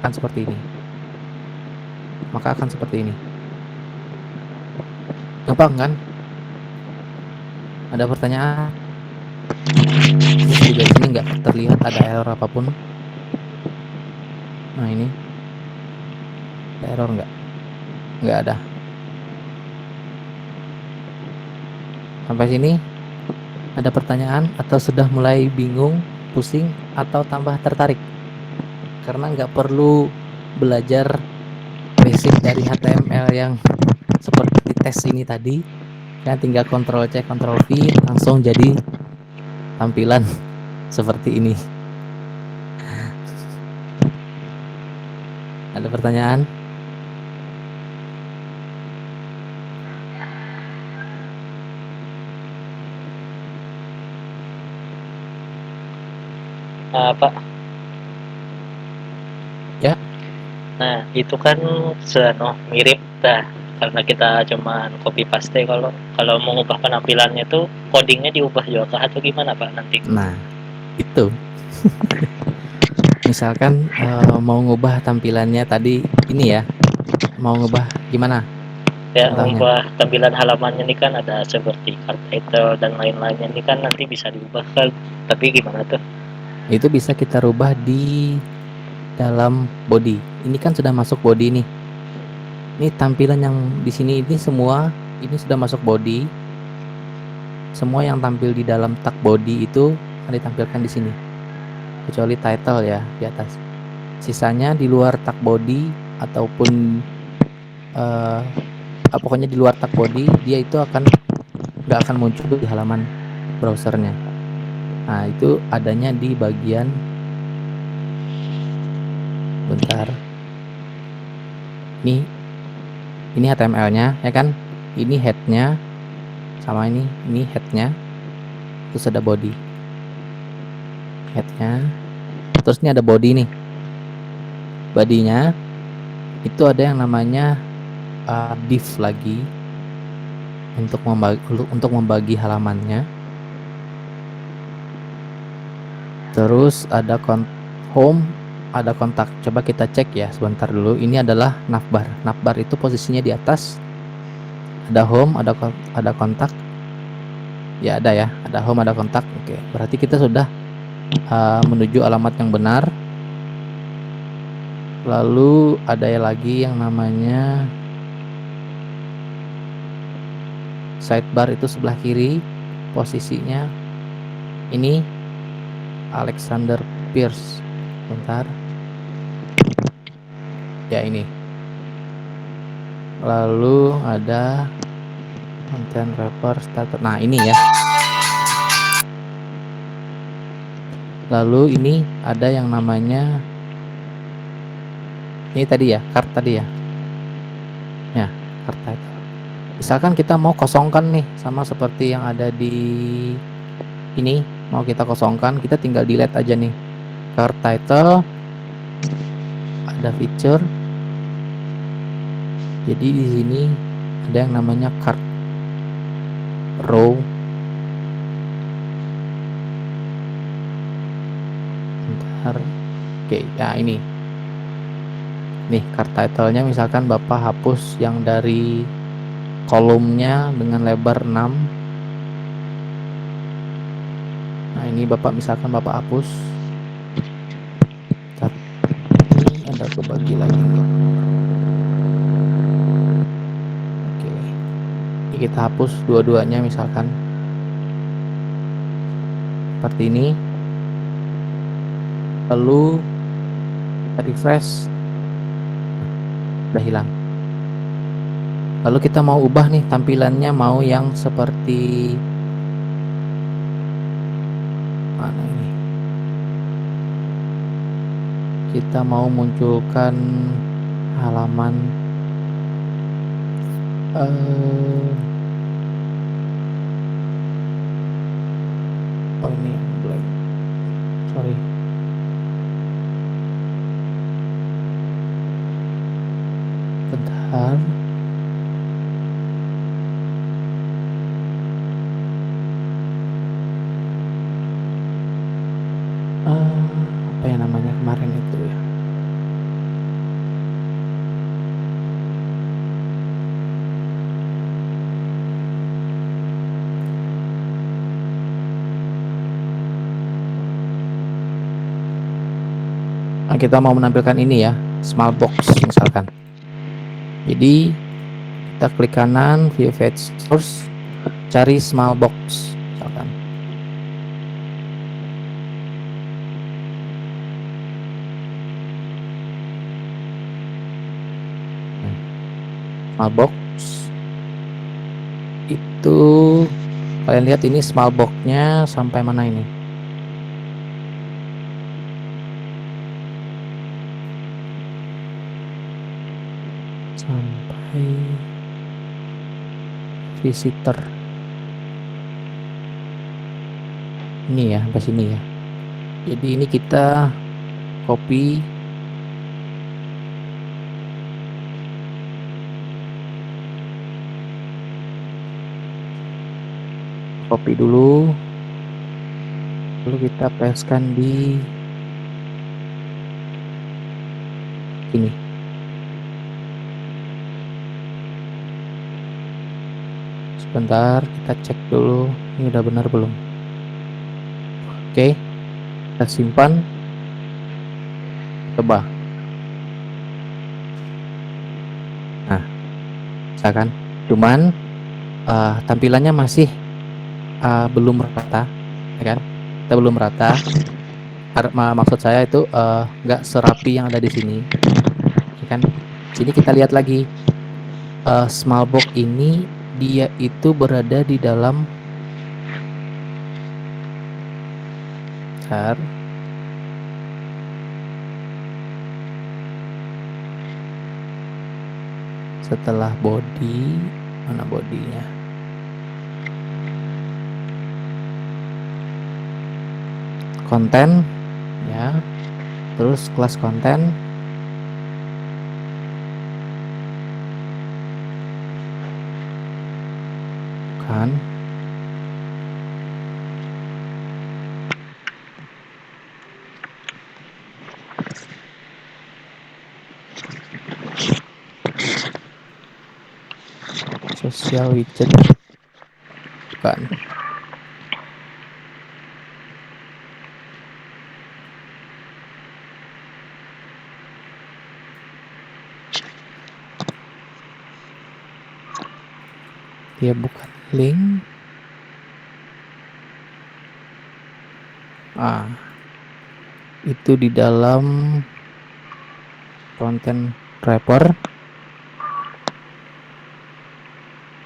akan seperti ini. Gampang kan? Ada pertanyaan? Terus juga di sini nggak terlihat ada error apapun. Nah ini ada error nggak ada. Sampai sini ada pertanyaan atau sudah mulai bingung, pusing, atau tambah tertarik? Karena nggak perlu belajar basic dari HTML yang seperti tes ini tadi, kan tinggal Ctrl C, Ctrl V langsung jadi tampilan seperti ini. Ada pertanyaan? Pak. Ya. Nah, itu kan mirip dah karena kita cuman copy paste. Kalau mengubah penampilannya tuh codingnya diubah juga kah atau gimana Pak nanti? Nah, itu. Misalkan mau ngubah tampilannya tadi ini ya. Mau ngubah gimana? Ya, Contohnya. mengubah tampilan halamannya ini kan ada seperti card title dan lain-lainnya ini kan nanti bisa diubah kan. Tapi gimana tuh? Itu bisa kita rubah di dalam body. Ini kan sudah masuk body nih. Ini tampilan yang di sini ini semua ini sudah masuk body. Semua yang tampil di dalam tag body itu akan ditampilkan di sini. Kecuali title ya di atas. Sisanya di luar tag body ataupun pokoknya di luar tag body dia itu nggak akan muncul di halaman browsernya. Nah itu adanya di bagian bentar. Ini HTML-nya ya kan? Ini head-nya sama ini head-nya. Terus ada body. Head-nya. Terus ini ada body nih. Body-nya itu ada yang namanya div lagi untuk membagi halamannya. Terus ada home, ada kontak. Coba kita cek ya sebentar dulu. Ini adalah navbar. Navbar itu posisinya di atas. Ada home, ada kontak. Ya ada ya, ada home, ada kontak. Oke, berarti kita sudah menuju alamat yang benar. Lalu ada lagi yang namanya sidebar, itu sebelah kiri posisinya. Ini Alexander Pierce. Bentar. Ya ini. Lalu ada content wrapper starter. Nah ini ya. Lalu ini ada yang namanya ini tadi ya, card tadi ya. Ya, card title. Misalkan kita mau kosongkan nih, sama seperti yang ada di ini, mau kita kosongkan, kita tinggal delete aja nih. Card title, ada feature. Jadi di sini ada yang namanya card row. Bentar. Oke, ya ini Nih, card title-nya misalkan Bapak hapus yang dari kolomnya dengan lebar 6. Nah, ini Bapak misalkan Bapak hapus. Ntar, ini ada kebagi lagi nih. Oke. Ini kita hapus dua-duanya misalkan. Seperti ini. Lalu kita refresh. Udah hilang. Lalu kita mau ubah nih tampilannya, mau yang seperti mana ini? Kita mau munculkan halaman oh ini yang blank. Sorry. Bentar. Apa ya namanya kemarin itu ya? Nah, kita mau menampilkan ini ya, small box misalkan. Jadi kita klik kanan, view page source, cari small box misalkan. Small box itu kalian lihat ini small box-nya sampai mana ini? Sampai visitor. Ini ya, sampai sini ya. Jadi ini kita copy. Copy dulu. Lalu kita pastekan di sini. Sebentar, kita cek dulu ini udah benar belum. Oke, kita simpan, coba. Nah, misalkan, cuman tampilannya masih belum rata, ya kan? Kita belum rata. Maksud saya itu nggak serapi yang ada di sini, ya kan? Sini kita lihat lagi, small box ini dia itu berada di dalam setelah body, mana bodinya? Konten ya, terus kelas konten, kan? Social widget, bukan? Dia bukan link. Itu di dalam content wrapper.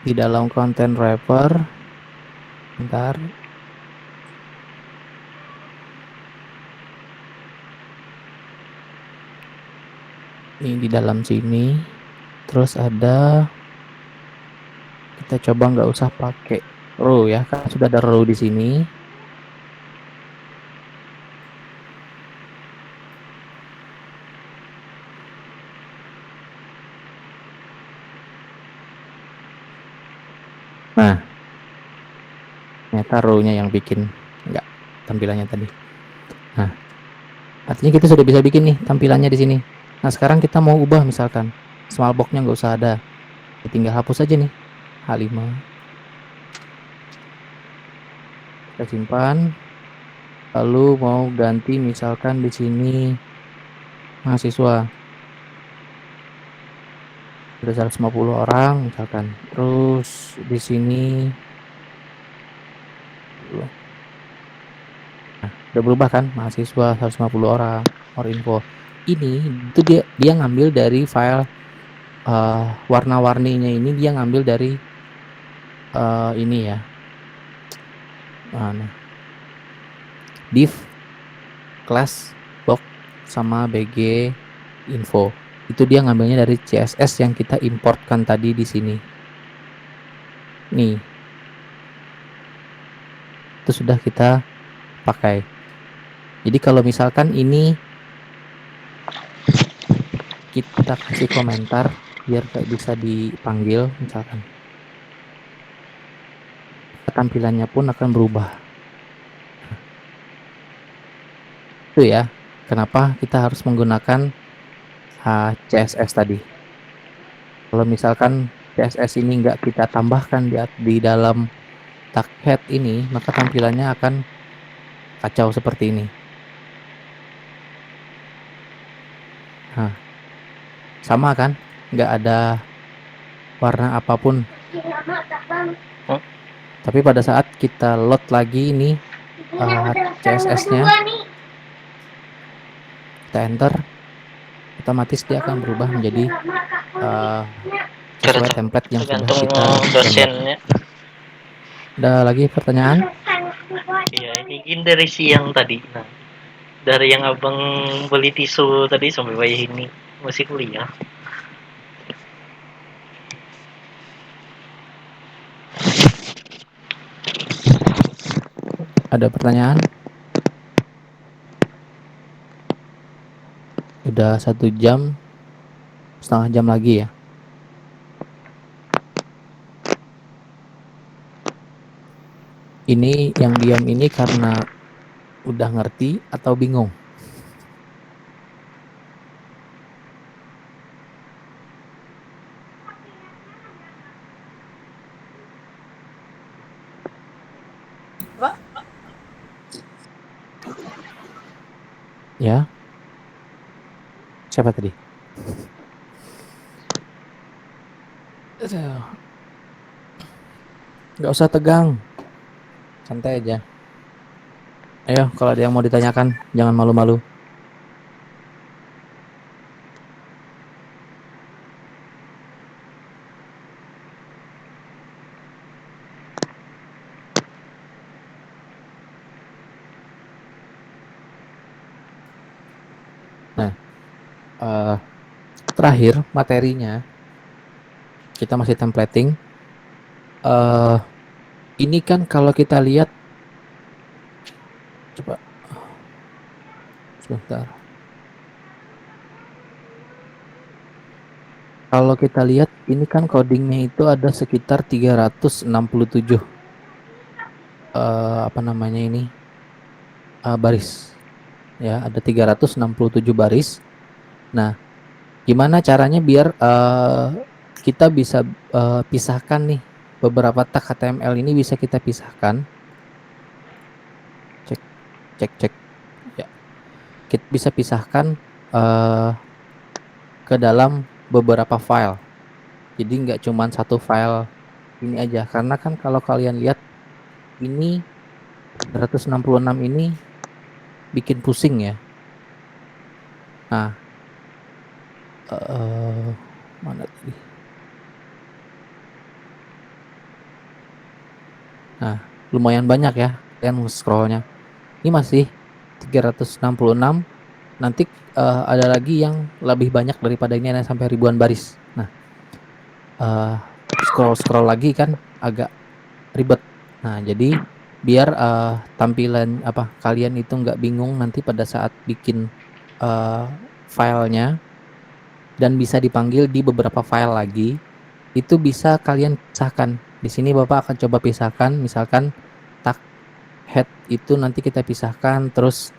Di dalam content wrapper, bentar. Ini di dalam sini. Terus ada, kita coba nggak usah pakai row ya, kan sudah ada row di sini. Nah, ternyata row-nya yang bikin enggak tampilannya tadi. Nah, artinya kita sudah bisa bikin nih tampilannya di sini. Nah sekarang kita mau ubah misalkan small box-nya nggak usah ada, ya tinggal hapus aja nih H5, kita simpan. Lalu mau ganti misalkan di sini mahasiswa ada 150 orang misalkan, terus di sini udah berubah kan, mahasiswa 150 orang, or info. Ini itu dia ngambil dari file warna-warninya, ini dia ngambil dari ini ya, mana, div class box sama bg info. Itu dia ngambilnya dari CSS yang kita importkan tadi di sini. Nih, itu sudah kita pakai. Jadi kalau misalkan ini kita kasih komentar biar kayak bisa dipanggil misalkan, tampilannya pun akan berubah. Itu ya kenapa kita harus menggunakan CSS tadi. Kalau misalkan CSS ini nggak kita tambahkan di dalam tag head ini, maka tampilannya akan kacau seperti ini. Nah, sama kan, nggak ada warna apapun. Tapi pada saat kita load lagi ini CSS-nya, kita enter, otomatis dia akan berubah menjadi sesuai template yang sudah kita download. Dosennya. Ada lagi pertanyaan? Iya, ini dari siang tadi. Nah, dari yang abang beli tisu tadi sampai bayi ini masih kuliah. Ada pertanyaan? Udah 1 jam, setengah jam lagi ya. Ini yang diam ini karena udah ngerti atau bingung? Ya. Siapa tadi? Nggak usah tegang, santai aja. Ayo, kalau ada yang mau ditanyakan, jangan malu-malu. Nah, terakhir materinya kita masih templating. Ini kan kalau kita lihat, coba sebentar. Kalau kita lihat ini kan codingnya itu ada sekitar 367 apa namanya ini baris ya, ada 367 baris. Nah, gimana caranya biar kita bisa pisahkan nih beberapa tag HTML ini, bisa kita pisahkan. Cek ya, kita bisa pisahkan ke dalam beberapa file. Jadi nggak cuma satu file ini aja, karena kan kalau kalian lihat ini 166 ini bikin pusing ya. Nah, mana tadi? Nah, lumayan banyak ya kalian scrollnya. Ini masih 366. Nanti ada lagi yang lebih banyak daripada ini, ada sampai ribuan baris. Nah, scroll lagi kan agak ribet. Nah, jadi biar tampilan kalian itu nggak bingung nanti pada saat bikin filenya dan bisa dipanggil di beberapa file lagi, itu bisa kalian pisahkan. Di sini Bapak akan coba pisahkan, misalkan tag head itu nanti kita pisahkan, terus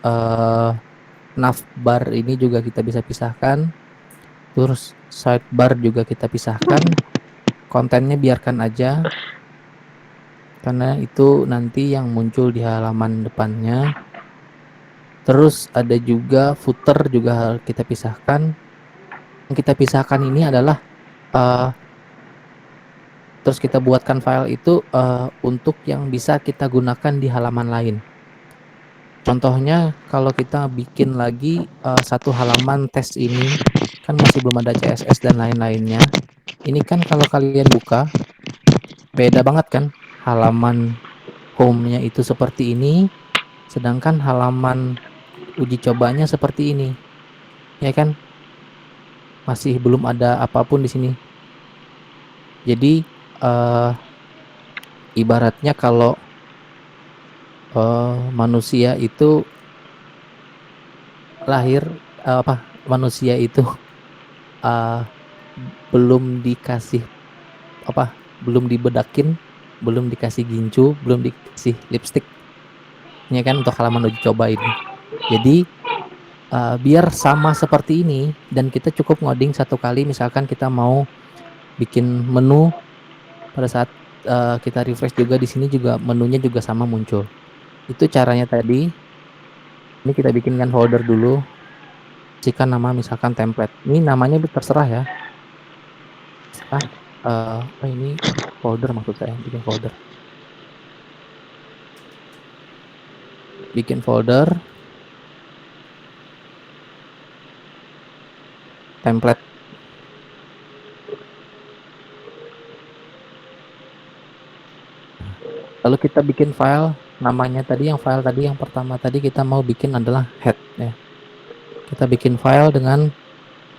navbar ini juga kita bisa pisahkan. Terus sidebar juga kita pisahkan. Kontennya biarkan aja, karena itu nanti yang muncul di halaman depannya. Terus ada juga footer juga kita pisahkan. Yang kita pisahkan ini adalah terus kita buatkan file itu untuk yang bisa kita gunakan di halaman lain. Contohnya kalau kita bikin lagi satu halaman tes ini, kan masih belum ada CSS dan lain-lainnya. Ini kan kalau kalian buka, beda banget kan? Halaman home-nya itu seperti ini, sedangkan halaman uji cobanya seperti ini. Ya kan? Masih belum ada apapun di sini. Jadi ibaratnya kalau manusia itu lahir manusia itu belum dikasih belum dibedakin, belum dikasih gincu, belum dikasih lipstick, ya kan, untuk halaman uji coba ini. Jadi biar sama seperti ini dan kita cukup ngoding satu kali. Misalkan kita mau bikin menu, pada saat kita refresh juga di sini juga menunya juga sama muncul. Itu caranya tadi. Ini kita bikinkan folder dulu, kasihkan nama misalkan template. Ini namanya terserah ya. Ini folder, maksud saya bikin folder. Bikin folder template. Lalu kita bikin file, namanya tadi yang pertama tadi kita mau bikin adalah head ya. Kita bikin file dengan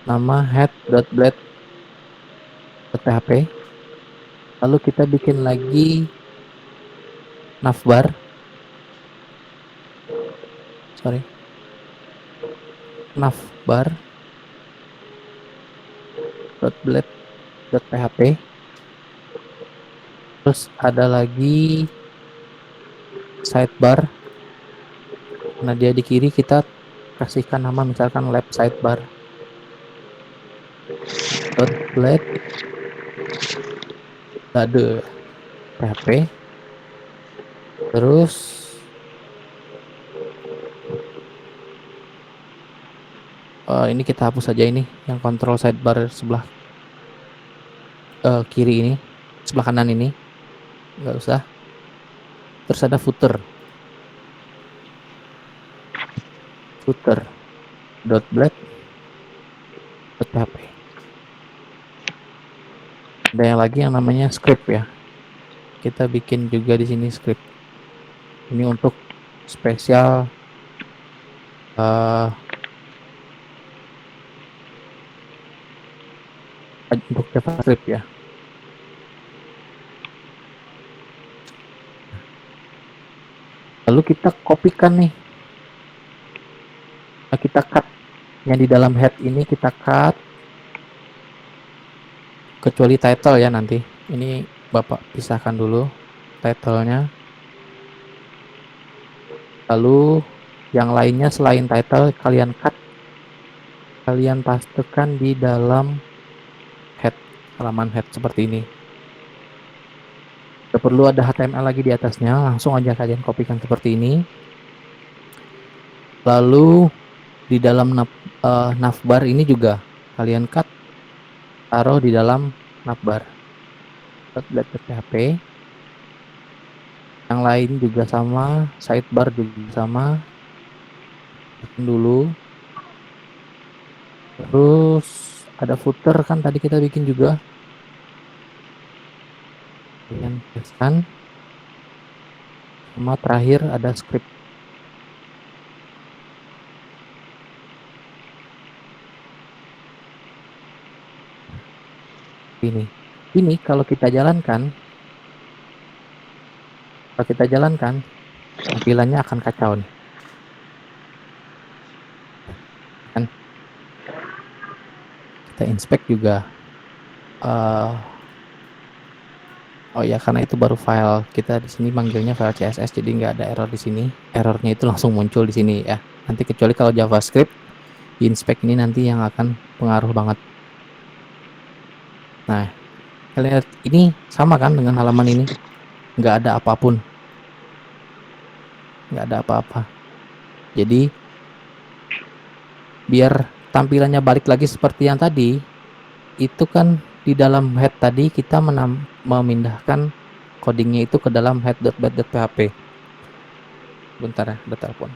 nama head.blade.php. Lalu kita bikin lagi navbar. Navbar.blade.php. Terus ada lagi sidebar. Nah, dia di kiri kita kasihkan nama misalkan lab sidebar. .blade.php. Terus ini kita hapus saja, ini yang control sidebar sebelah kiri ini, sebelah kanan ini nggak usah. Terus ada footer.blade.php. Ada yang lagi yang namanya script ya. Kita bikin juga di sini script. Ini untuk spesial untuk JavaScript ya. Lalu kita kopikan nih. Nah, kita cut yang di dalam head ini, kita cut kecuali title ya nanti. Ini Bapak pisahkan dulu title-nya. Lalu yang lainnya selain title kalian cut, kalian pastekan di dalam head, halaman head seperti ini. Tidak perlu ada HTML lagi di atasnya, langsung aja kalian kopikan seperti ini. Lalu di dalam navbar ini juga kalian cut, taruh di dalam navbar. .blade.php. Yang lain juga sama, sidebar juga sama. Bikin dulu. Terus ada footer kan tadi kita bikin juga. Kalian tuliskan. Sama terakhir ada script. Ini kalau kita jalankan, tampilannya akan kacau nih. Kan kita inspect juga. Oh ya, karena itu baru file kita di sini manggilnya file CSS, jadi nggak ada error di sini. Errornya itu langsung muncul di sini ya. Nanti kecuali kalau JavaScript, di inspect ini nanti yang akan pengaruh banget. Nah, kalian lihat ini sama kan dengan halaman ini? Nggak ada apapun, nggak ada apa-apa. Jadi biar tampilannya balik lagi seperti yang tadi, itu kan di dalam head tadi kita memindahkan codingnya itu ke dalam head.bat.php. Bentar ya, ada telepon.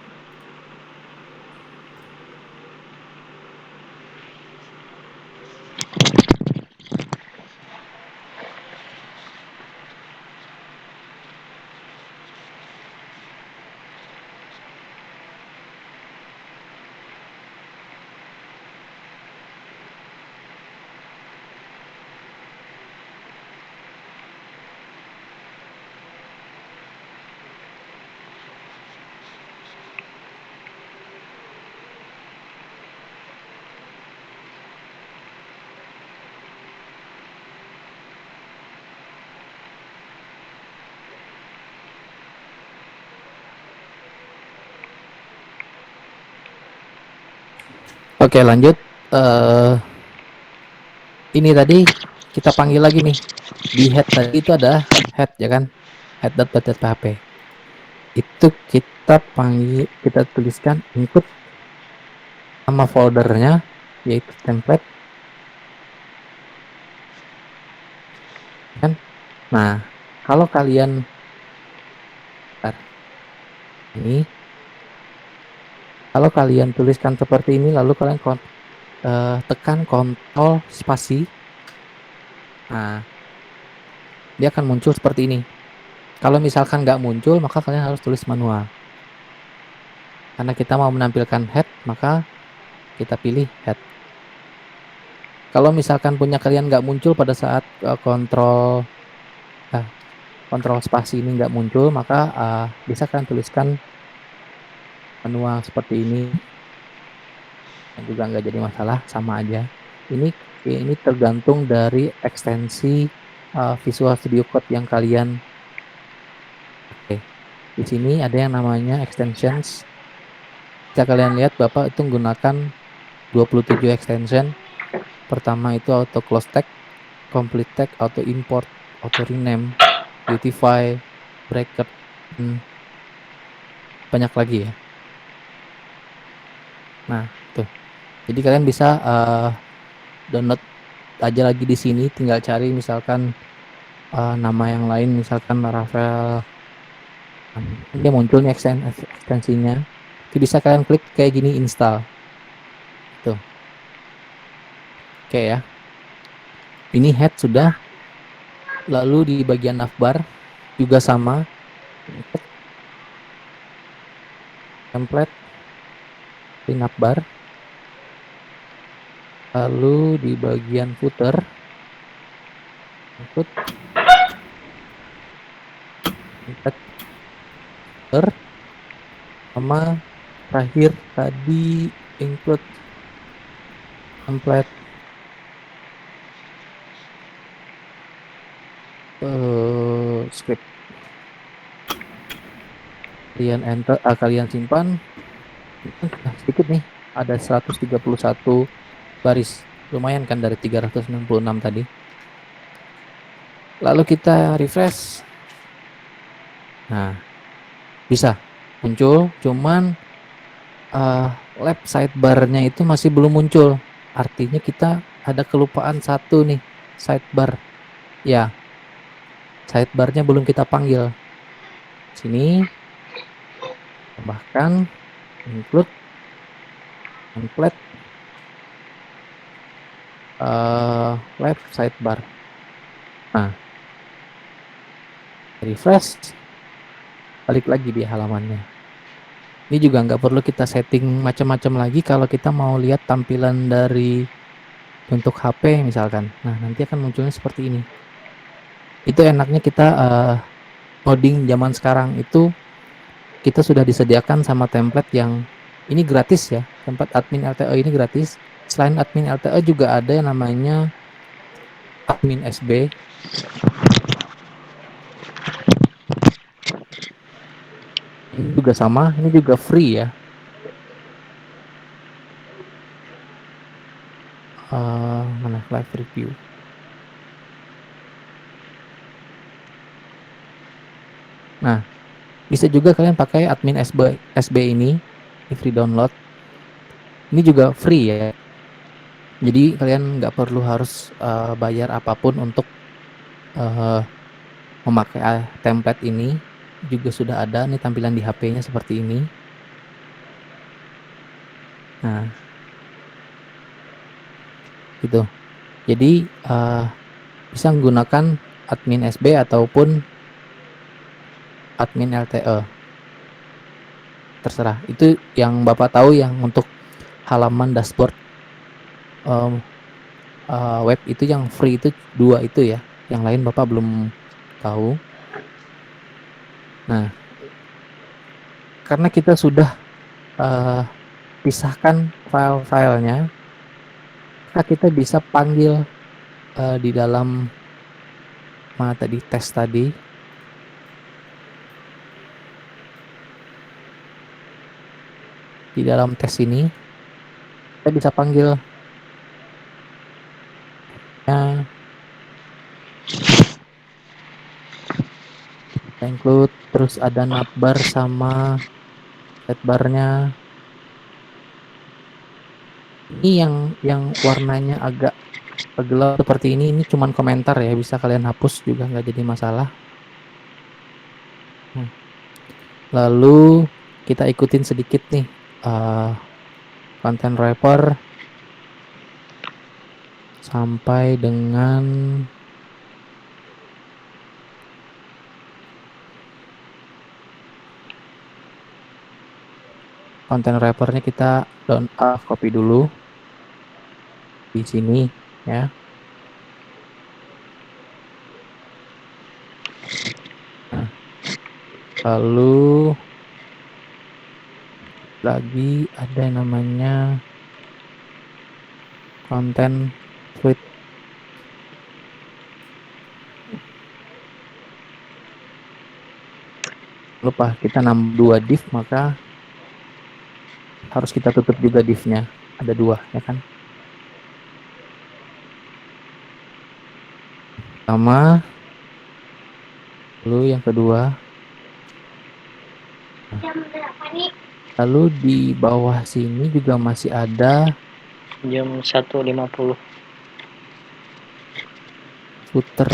Oke, lanjut. Ini tadi kita panggil lagi nih. Di head tadi itu ada head ya kan? Head.bat.php. Itu kita panggil, kita tuliskan input nama foldernya yaitu template kan. Nah, kalau kalian ini kalau kalian tuliskan seperti ini lalu kalian tekan Ctrl spasi, nah dia akan muncul seperti ini. Kalau misalkan nggak muncul maka kalian harus tulis manual. Karena kita mau menampilkan head maka kita pilih head. Kalau misalkan punya kalian nggak muncul pada saat kontrol spasi ini nggak muncul maka bisa kalian tuliskan manual seperti ini. Dan juga nggak jadi masalah, sama aja. Ini tergantung dari ekstensi Visual Studio Code yang kalian pakai. Di sini ada yang namanya extensions. Bisa kalian lihat Bapak itu menggunakan 27 extension. Pertama itu auto close tag, complete tag, auto import, auto rename, beautify, bracket, banyak lagi ya. Nah, tuh. Jadi kalian bisa download aja lagi di sini, tinggal cari misalkan nama yang lain, misalkan Laravel. Dia muncul nih ekstensinya. Itu bisa kalian klik kayak gini, install. Tuh. Oke ya. Ini head sudah. Lalu di bagian navbar juga sama. Template di navbar. Lalu di bagian footer input footer sama terakhir tadi include template script. Kalian enter, kalian simpan. Sedikit nih, ada 131 baris, lumayan kan dari 366 tadi. Lalu kita refresh. Nah, bisa muncul, cuman lab sidebar-nya itu masih belum muncul. Artinya kita ada kelupaan satu nih, sidebar. Ya, sidebar-nya belum kita panggil. Sini tambahkan include template lab sidebar. Nah, refresh, balik lagi di halamannya. Ini juga nggak perlu kita setting macam-macam lagi kalau kita mau lihat tampilan dari untuk HP misalkan. Nah, nanti akan munculnya seperti ini. Itu enaknya kita coding zaman sekarang itu kita sudah disediakan sama template yang ini gratis ya. Template admin LTE ini gratis. Selain admin LTE juga ada yang namanya admin SB. Ini juga sama, ini juga free ya. Mana live review? Nah, bisa juga kalian pakai admin SB ini di free download. Ini juga free ya. Jadi kalian nggak perlu harus bayar apapun untuk uh, memakai template ini. Juga sudah ada nih tampilan di HP-nya seperti ini. Nah, gitu. Jadi bisa menggunakan admin SB ataupun admin LTE. Terserah. Itu yang Bapak tahu yang untuk halaman dashboard web itu yang free itu 2 itu ya. Yang lain Bapak belum tahu. Nah, karena kita sudah pisahkan file-filenya, maka kita bisa panggil di dalam mana tadi tes tadi. Di dalam tes ini kita bisa panggil include, terus ada navbar sama setbarnya. Ini yang warnanya agak gelap seperti ini cuman komentar ya, bisa kalian hapus juga nggak jadi masalah. Lalu kita ikutin sedikit nih content wrapper sampai dengan content wrappernya kita copy dulu di sini ya. Nah, lalu lagi ada yang namanya content suite. Lupa kita nambah 2 div, maka harus kita tutup juga divnya. Ada 2 ya kan. Sama. Lalu yang kedua. Lalu di bawah sini juga masih ada jam 1.50. footer.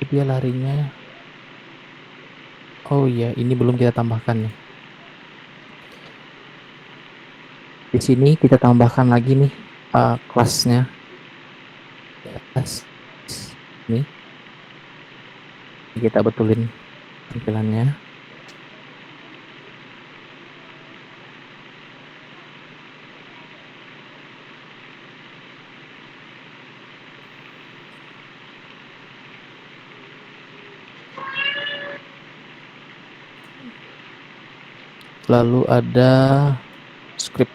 Dia larinya. Oh iya, ini belum kita tambahkan nih. Di sini kita tambahkan lagi nih kelasnya. Di atas ini. Kita betulin tampilannya. Lalu ada script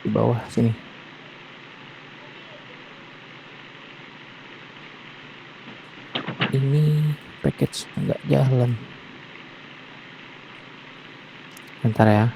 di bawah sini. Ini package nggak jalan. Bentar ya.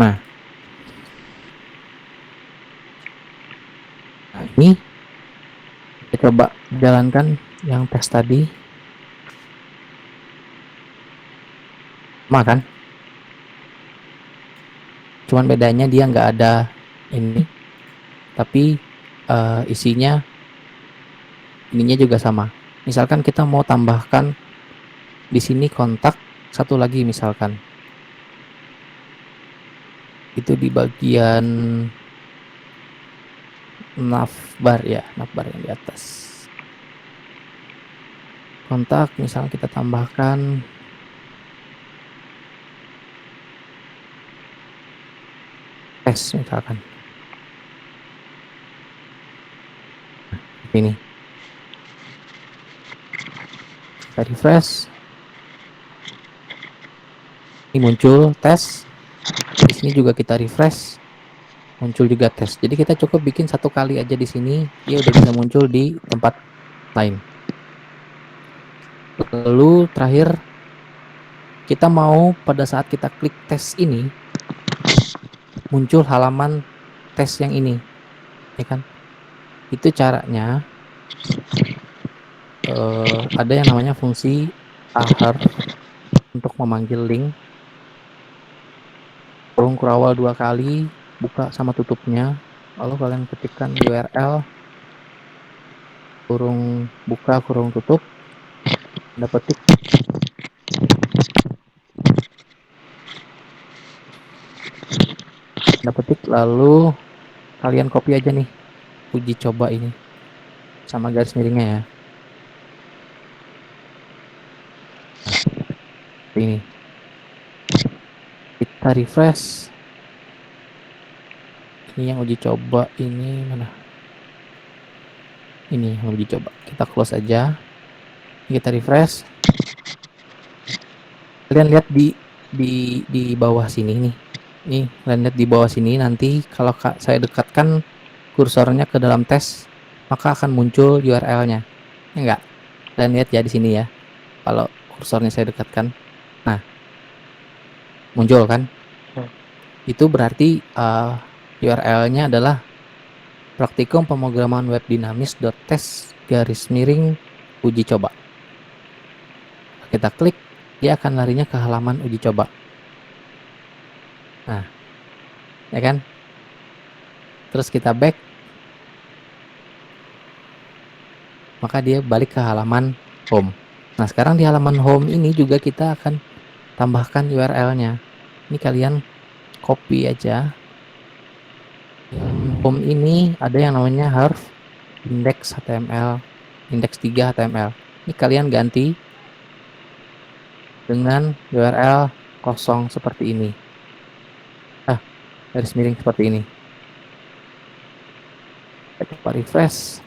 Nah, ini kita coba jalankan yang tes tadi. Sama kan? Cuman bedanya dia nggak ada ini, tapi isinya ininya juga sama. Misalkan kita mau tambahkan di sini kontak satu lagi misalkan. Itu di bagian navbar ya, navbar yang di atas. Kontak misalnya kita tambahkan tes misalkan. Ini kita refresh, ini muncul tes. Di sini juga kita refresh, muncul juga tes. Jadi kita cukup bikin satu kali aja di sini, dia udah bisa muncul di tempat lain. Lalu terakhir, kita mau pada saat kita klik tes ini, muncul halaman tes yang ini, ya kan? Itu caranya ada yang namanya fungsi ahref untuk memanggil link, kurung kurawal 2 kali, buka sama tutupnya, lalu kalian ketikkan URL, kurung buka, kurung tutup, Anda petik, lalu kalian copy aja nih uji coba ini sama garis miringnya ya. Ini kita refresh, ini yang uji coba, ini mana, ini yang uji coba, kita close aja, kita refresh. Kalian lihat di bawah sini nih, kalian lihat di bawah sini, nanti kalau saya dekatkan kursornya ke dalam tes, maka akan muncul URL-nya, ya enggak? Kalian lihat ya di sini ya, kalau kursornya saya dekatkan, nah muncul kan? Itu berarti URL-nya adalah praktikum pemrograman web dinamis.tes garis miring uji coba. Kita klik, dia akan larinya ke halaman uji coba. Nah, ya kan? Terus kita back, maka dia balik ke halaman home. Nah, sekarang di halaman home ini juga kita akan tambahkan URL-nya. Ini kalian copy aja. Home ini ada yang namanya harf index HTML, index 3 HTML. Ini kalian ganti dengan URL kosong seperti ini. Garis miring seperti ini. Kita coba refresh.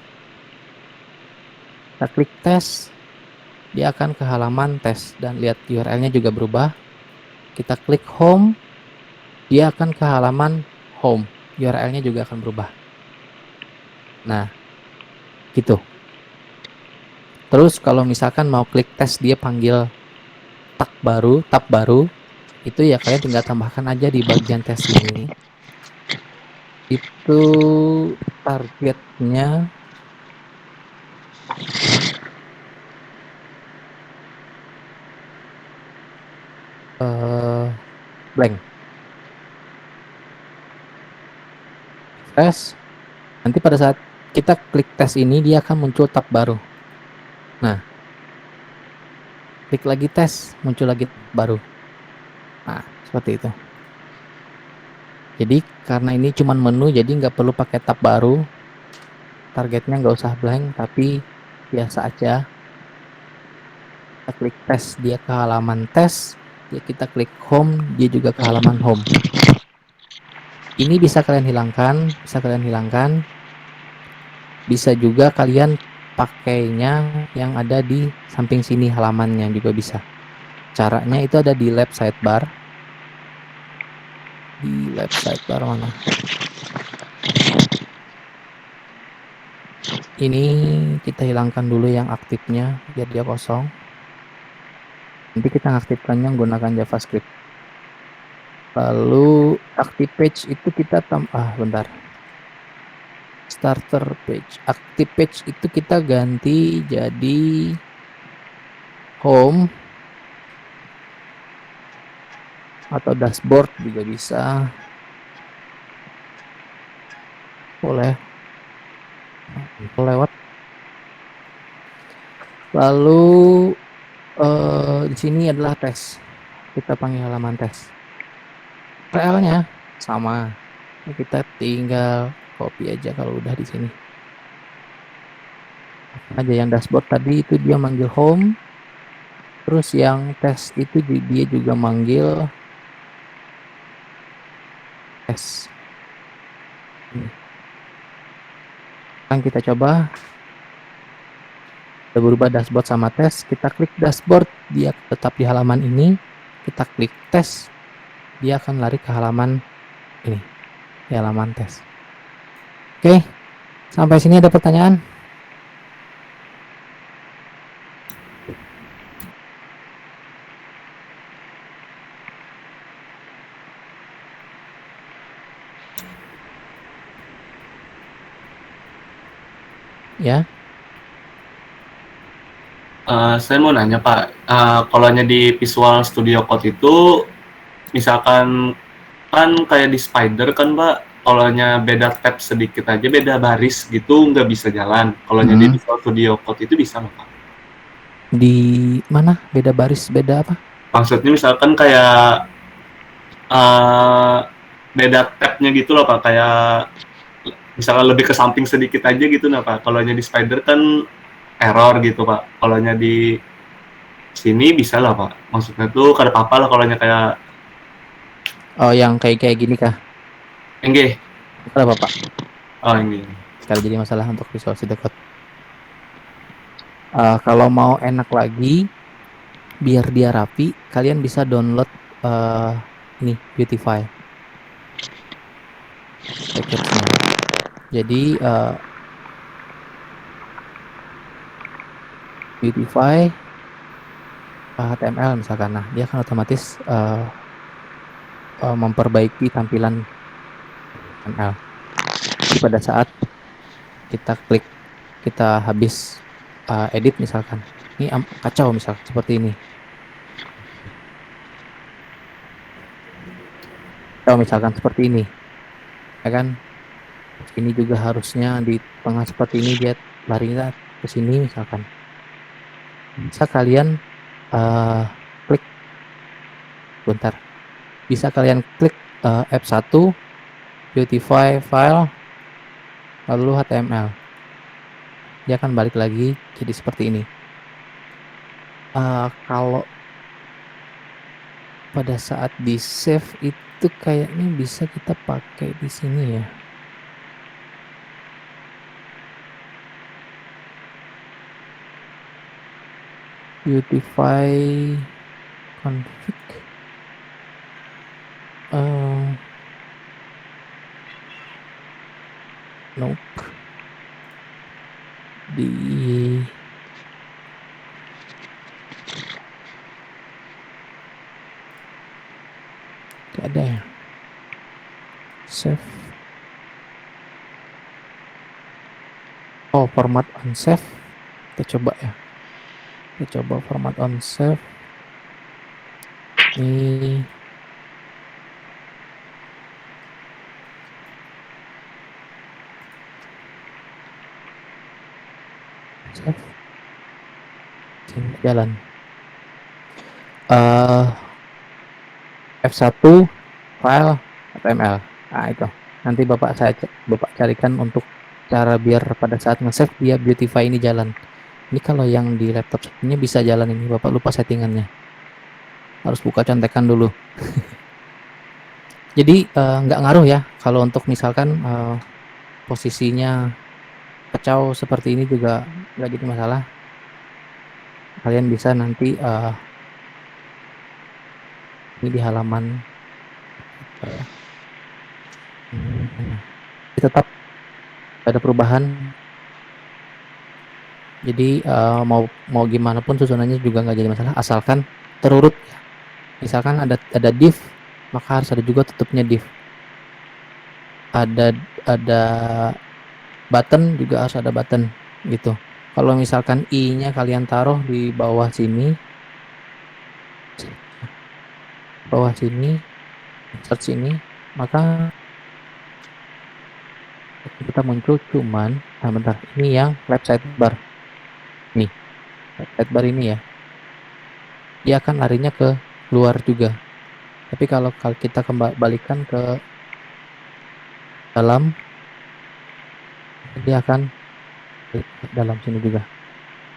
Kita klik tes. Dia akan ke halaman tes dan lihat URL-nya juga berubah. Kita klik home. Dia akan ke halaman home. URL-nya juga akan berubah. Nah, gitu. Terus kalau misalkan mau klik tes, dia panggil tab baru, itu ya kalian tinggal tambahkan aja di bagian tes ini. Itu targetnya blank. Tes. Nanti pada saat kita klik tes ini, dia akan muncul tab baru. Nah, klik lagi tes, muncul lagi tab baru. Nah, seperti itu. Jadi karena ini cuma menu, jadi nggak perlu pakai tab baru. Targetnya nggak usah blank, tapi biasa aja. Kita klik tes, dia ke halaman tes. Kita klik home, dia juga ke halaman home. Ini bisa kalian hilangkan, bisa juga kalian pakainya yang ada di samping sini halamannya juga bisa. Caranya itu ada di left sidebar. Di left sidebar mana? Ini kita hilangkan dulu yang aktifnya biar dia kosong. Nanti kita mengaktifkannya menggunakan JavaScript. Lalu active page itu kita bentar. Starter page, active page itu kita ganti jadi home atau dashboard juga bisa. Boleh lewat. Lalu di sini adalah tes. Kita panggil halaman tes. URL-nya sama. Kita tinggal copy aja kalau udah di sini. Aja yang dashboard tadi itu dia manggil home. Terus yang tes itu dia juga manggil tes. Sekarang kita coba Udah berubah dashboard sama tes, kita klik dashboard, dia tetap di halaman ini. Kita klik tes, dia akan lari ke halaman ini, di halaman tes. Oke, sampai sini ada pertanyaan? Ya, Saya mau nanya Pak, kalau di Visual Studio Code itu, misalkan kan kayak di Spider kan Pak, kalau beda tab sedikit aja, beda baris gitu nggak bisa jalan. Kalau di Visual Studio Code itu bisa nggak Pak? di mana? Beda baris, beda apa? Maksudnya misalkan kayak beda tabnya gitu loh Pak, kayak misalkan lebih ke samping sedikit aja gitu nah Pak. Kalau di Spider kan error gitu Pak. Kalau di sini bisa lah Pak. Maksudnya tuh kada apa-apa lah kalau kayak Oh, yang kayak gini kah? enggak. Kenapa Pak? Oh ini. Sekali jadi masalah untuk Visual Studio Code. Kalau mau enak lagi, biar dia rapi, kalian bisa download ini Beautify package-nya. Jadi Beautify HTML misalkan, nah dia akan otomatis memperbaiki tampilan HTML. Jadi pada saat kita habis edit misalkan, ini kacau misal seperti ini. Kacau misalkan seperti ini, ya kan? Ini juga harusnya di tengah seperti ini, dia larinya ke sini misalkan. Bisa kalian klik, bentar. Bisa kalian klik F1 Beautify file lalu HTML. Dia akan balik lagi jadi seperti ini. Kalau pada saat di save itu kayaknya bisa kita pakai di sini ya. Beautify config. Nope. Gak ada ya. Save. Oh, format on save. Kita coba ya. Kita coba format on save. Ini save. Jalan. F1 file HTML. Nah itu. Nanti Bapak carikan untuk cara biar pada saat nge-save dia Beautify ini jalan. Ini kalau yang di laptop ini bisa jalan ini, Bapak lupa settingannya. Harus buka contekan dulu. Jadi nggak ngaruh ya kalau untuk misalkan posisinya kacau seperti ini juga nggak jadi masalah. Kalian bisa nanti ini di halaman tetap ada perubahan. Jadi mau gimana pun susunannya juga nggak jadi masalah asalkan terurut. Misalkan ada div, maka harus ada juga tutupnya div. Ada button juga harus ada button gitu. Kalau misalkan i-nya kalian taruh di bawah sini, insert sini, maka kita muncul cuman, bentar, ini yang left sidebar, nih, left sidebar ini ya, dia akan larinya ke luar juga. Tapi kalau kita kembalikan ke dalam, dia akan dalam sini juga.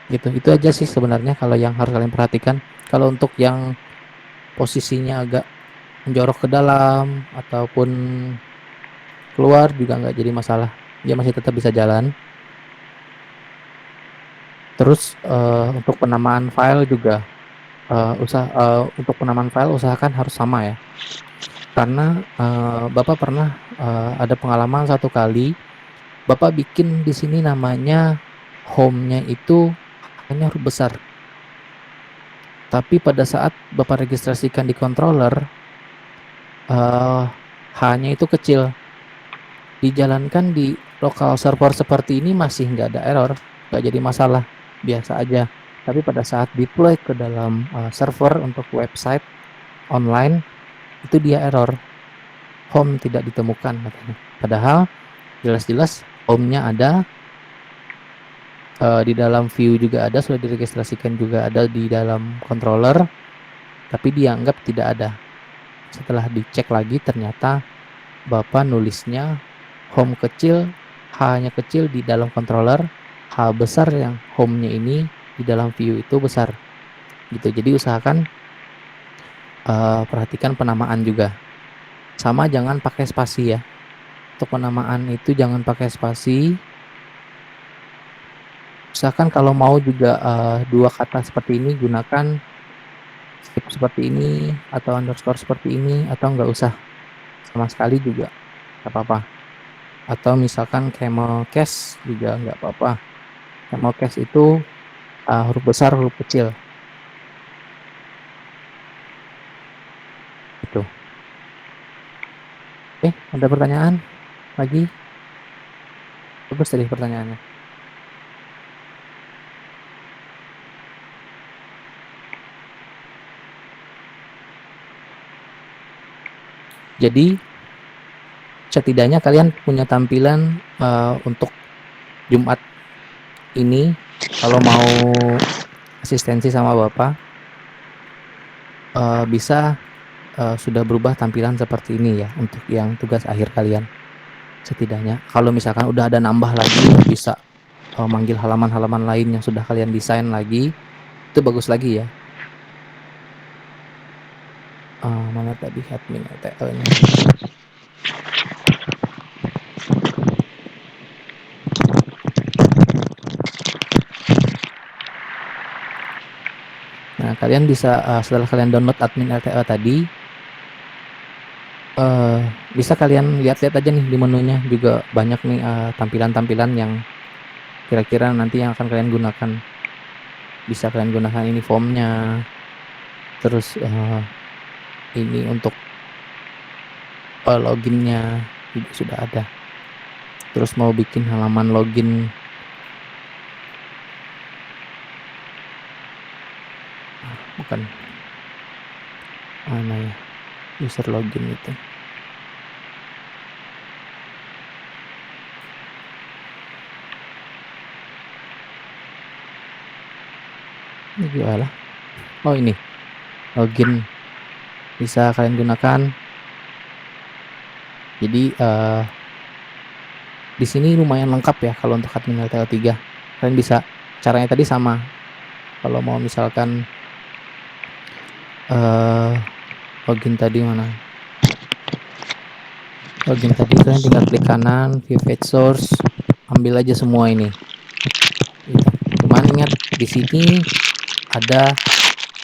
Gitu. Itu aja sih sebenarnya kalau yang harus kalian perhatikan. Kalau untuk yang posisinya agak menjorok ke dalam ataupun keluar juga nggak jadi masalah. Dia masih tetap bisa jalan. Terus untuk penamaan file juga untuk penamaan file usahakan harus sama ya. Karena Bapak pernah ada pengalaman satu kali, Bapak bikin di sini namanya home-nya itu hanya huruf besar. Tapi pada saat Bapak registrasikan di controller, H-nya itu kecil. Dijalankan di local server seperti ini masih nggak ada error, nggak jadi masalah, biasa aja. Tapi pada saat deploy ke dalam server untuk website online, itu dia error, home tidak ditemukan katanya. Padahal jelas-jelas home-nya ada, di dalam view juga ada, sudah diregistrasikan juga ada di dalam controller, tapi dianggap tidak ada. Setelah dicek lagi ternyata Bapak nulisnya home kecil, H-nya kecil di dalam controller, H besar yang home-nya ini di dalam view itu besar. Gitu. Jadi usahakan perhatikan penamaan juga. Sama jangan pakai spasi ya. Untuk penamaan itu jangan pakai spasi. Usahakan kalau mau juga dua kata seperti ini gunakan skip seperti ini atau underscore seperti ini, atau nggak usah sama sekali juga nggak apa-apa. Atau misalkan camel case juga nggak apa-apa. Camel case itu huruf besar, huruf kecil. Itu. Oke, ada pertanyaan lagi? Bagus tadi pertanyaannya. Jadi setidaknya kalian punya tampilan untuk Jumat ini. Kalau mau asistensi sama Bapak, bisa sudah berubah tampilan seperti ini ya untuk yang tugas akhir kalian. Setidaknya kalau misalkan udah ada nambah lagi, udah bisa manggil halaman-halaman lain yang sudah kalian desain lagi, itu bagus lagi ya. Mana tadi admin LTE-nya? Nah, kalian bisa setelah kalian download admin LTE tadi, bisa kalian lihat-lihat aja nih di menunya, juga banyak nih tampilan-tampilan yang kira-kira nanti yang akan kalian gunakan. Bisa kalian gunakan ini formnya, terus ini untuk loginnya juga sudah ada. Terus mau bikin halaman login, bukan mana ya, user login itu. Ini gimana? Oh ini login bisa kalian gunakan. Jadi di sini lumayan lengkap ya kalau untuk admin LTE 3. Kalian bisa, caranya tadi sama. Kalau mau misalkan login tadi mana? Login tadi kalian tinggal klik kanan, view page source, ambil aja semua ini. Gitu. Cuman ingat di sini ada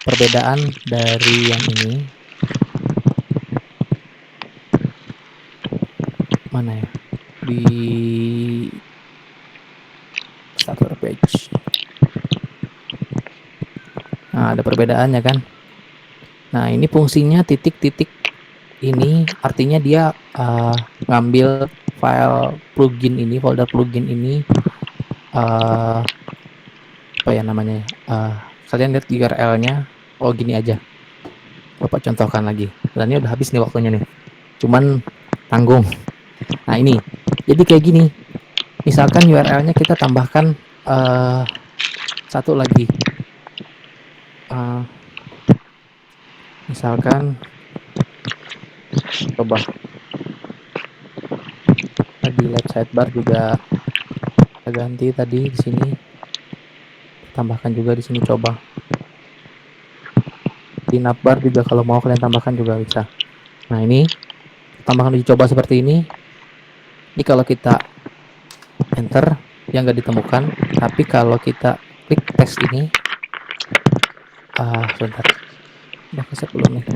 perbedaan dari yang ini. Mana ya? Di starter page. Nah, ada perbedaannya kan? Nah, ini fungsinya titik-titik ini artinya dia ngambil file plugin ini, folder plugin ini, apa ya namanya? Kalian lihat URL-nya. Oh, gini aja. Bapak contohkan lagi. Dan ini udah habis nih waktunya nih. Cuman tanggung. Nah, ini. Jadi kayak gini. Misalkan URL-nya kita tambahkan satu lagi. Misalkan coba di left sidebar juga kita ganti tadi di sini, tambahkan juga di sini, coba di navbar juga kalau mau kalian tambahkan juga bisa. Nah, ini tambahkan di coba seperti ini. Ini kalau kita enter yang nggak ditemukan, tapi kalau kita klik tes ini. Sebentar. Udah keset belum nih?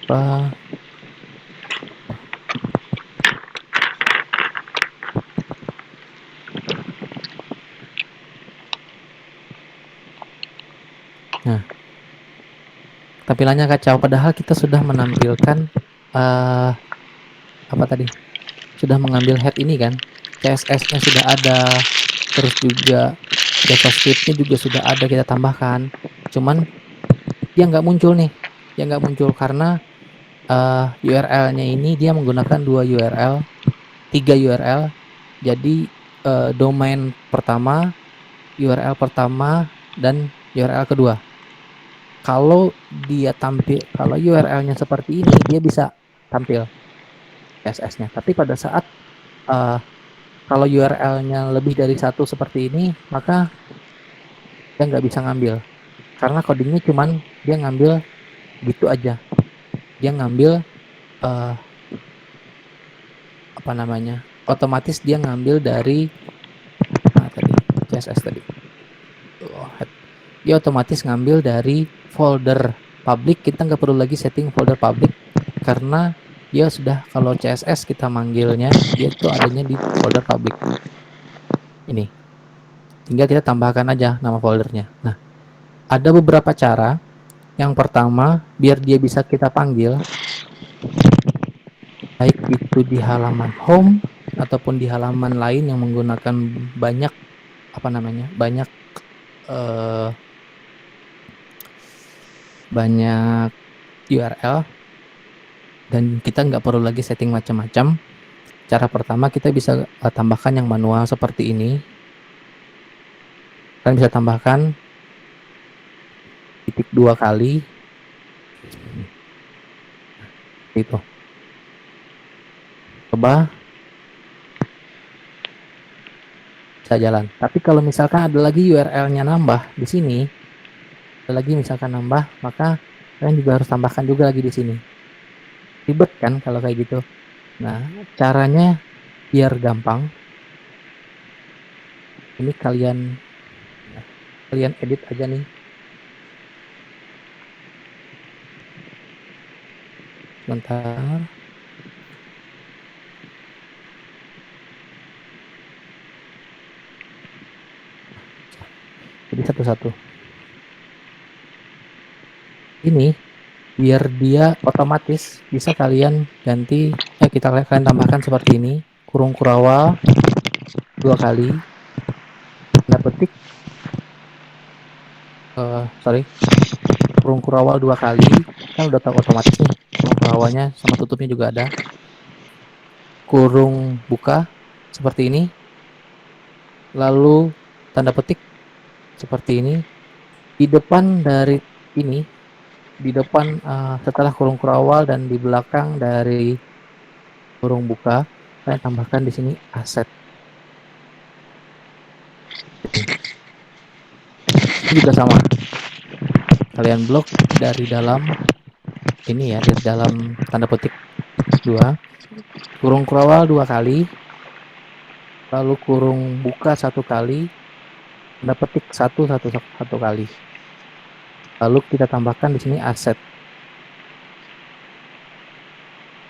Nah, tampilannya kacau. Padahal kita sudah menampilkan apa tadi? Sudah mengambil head ini kan? CSS-nya sudah ada, terus juga JavaScript-nya juga sudah ada kita tambahkan. Cuman dia nggak muncul nih. Dia nggak muncul karena URL-nya ini dia menggunakan 2 URL, 3 URL. Jadi domain pertama, URL pertama, dan URL kedua. Kalau URL-nya seperti ini, dia bisa tampil CSS-nya. Tapi pada saat kalau URL-nya lebih dari satu seperti ini, maka dia nggak bisa ngambil. Karena codingnya cuman dia ngambil gitu aja. Dia ngambil apa namanya? Otomatis dia ngambil dari CSS tadi. Dia otomatis ngambil dari folder public. Kita nggak perlu lagi setting folder public karena dia sudah, kalau CSS kita manggilnya, dia tuh adanya di folder public. Ini. Tinggal kita tambahkan aja nama foldernya. Nah, ada beberapa cara. Yang pertama, biar dia bisa kita panggil, baik itu di halaman home ataupun di halaman lain yang menggunakan banyak banyak URL, dan kita nggak perlu lagi setting macam-macam. Cara pertama, kita bisa tambahkan yang manual seperti ini. Kalian bisa tambahkan titik 2 kali itu. Coba bisa jalan. Tapi kalau misalkan ada lagi URL-nya nambah di sini, ada lagi misalkan nambah, maka kalian juga harus tambahkan juga lagi di sini. Ribet kan kalau kayak gitu. Nah, caranya biar gampang, ini kalian edit aja nih. Sebentar. Jadi satu-satu. Ini biar dia otomatis bisa kalian ganti, kalian tambahkan seperti ini, kurung kurawal 2 kali, tanda petik, kurung kurawal 2 kali, kan udah tahu otomatis nih, kurung kurawalnya sama tutupnya juga ada, kurung buka seperti ini, lalu tanda petik seperti ini, di depan dari ini, di depan setelah kurung kurawal dan di belakang dari kurung buka, kalian tambahkan di sini aset. Ini juga sama. Kalian blok dari dalam ini ya, dari dalam tanda petik 2, kurung kurawal 2 kali, lalu kurung buka 1 kali, tanda petik 1 kali. Lalu kita tambahkan di sini aset.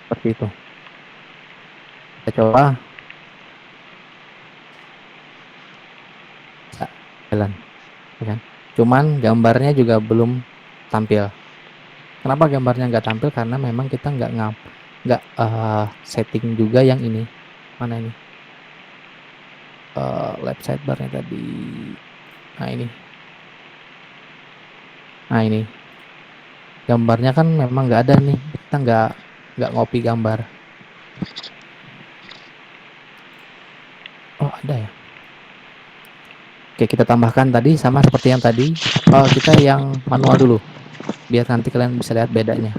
Seperti itu. Kita coba. Jalan. Kan? Cuman gambarnya juga belum tampil. Kenapa gambarnya nggak tampil? Karena memang kita nggak setting juga yang ini. Mana ini? Left sidebar-nya tadi. Nah ini. Gambarnya kan memang nggak ada nih. Kita nggak ngopi gambar. Oh ada ya. Oke, kita tambahkan tadi sama seperti yang tadi. Kita yang manual dulu, biar nanti kalian bisa lihat bedanya.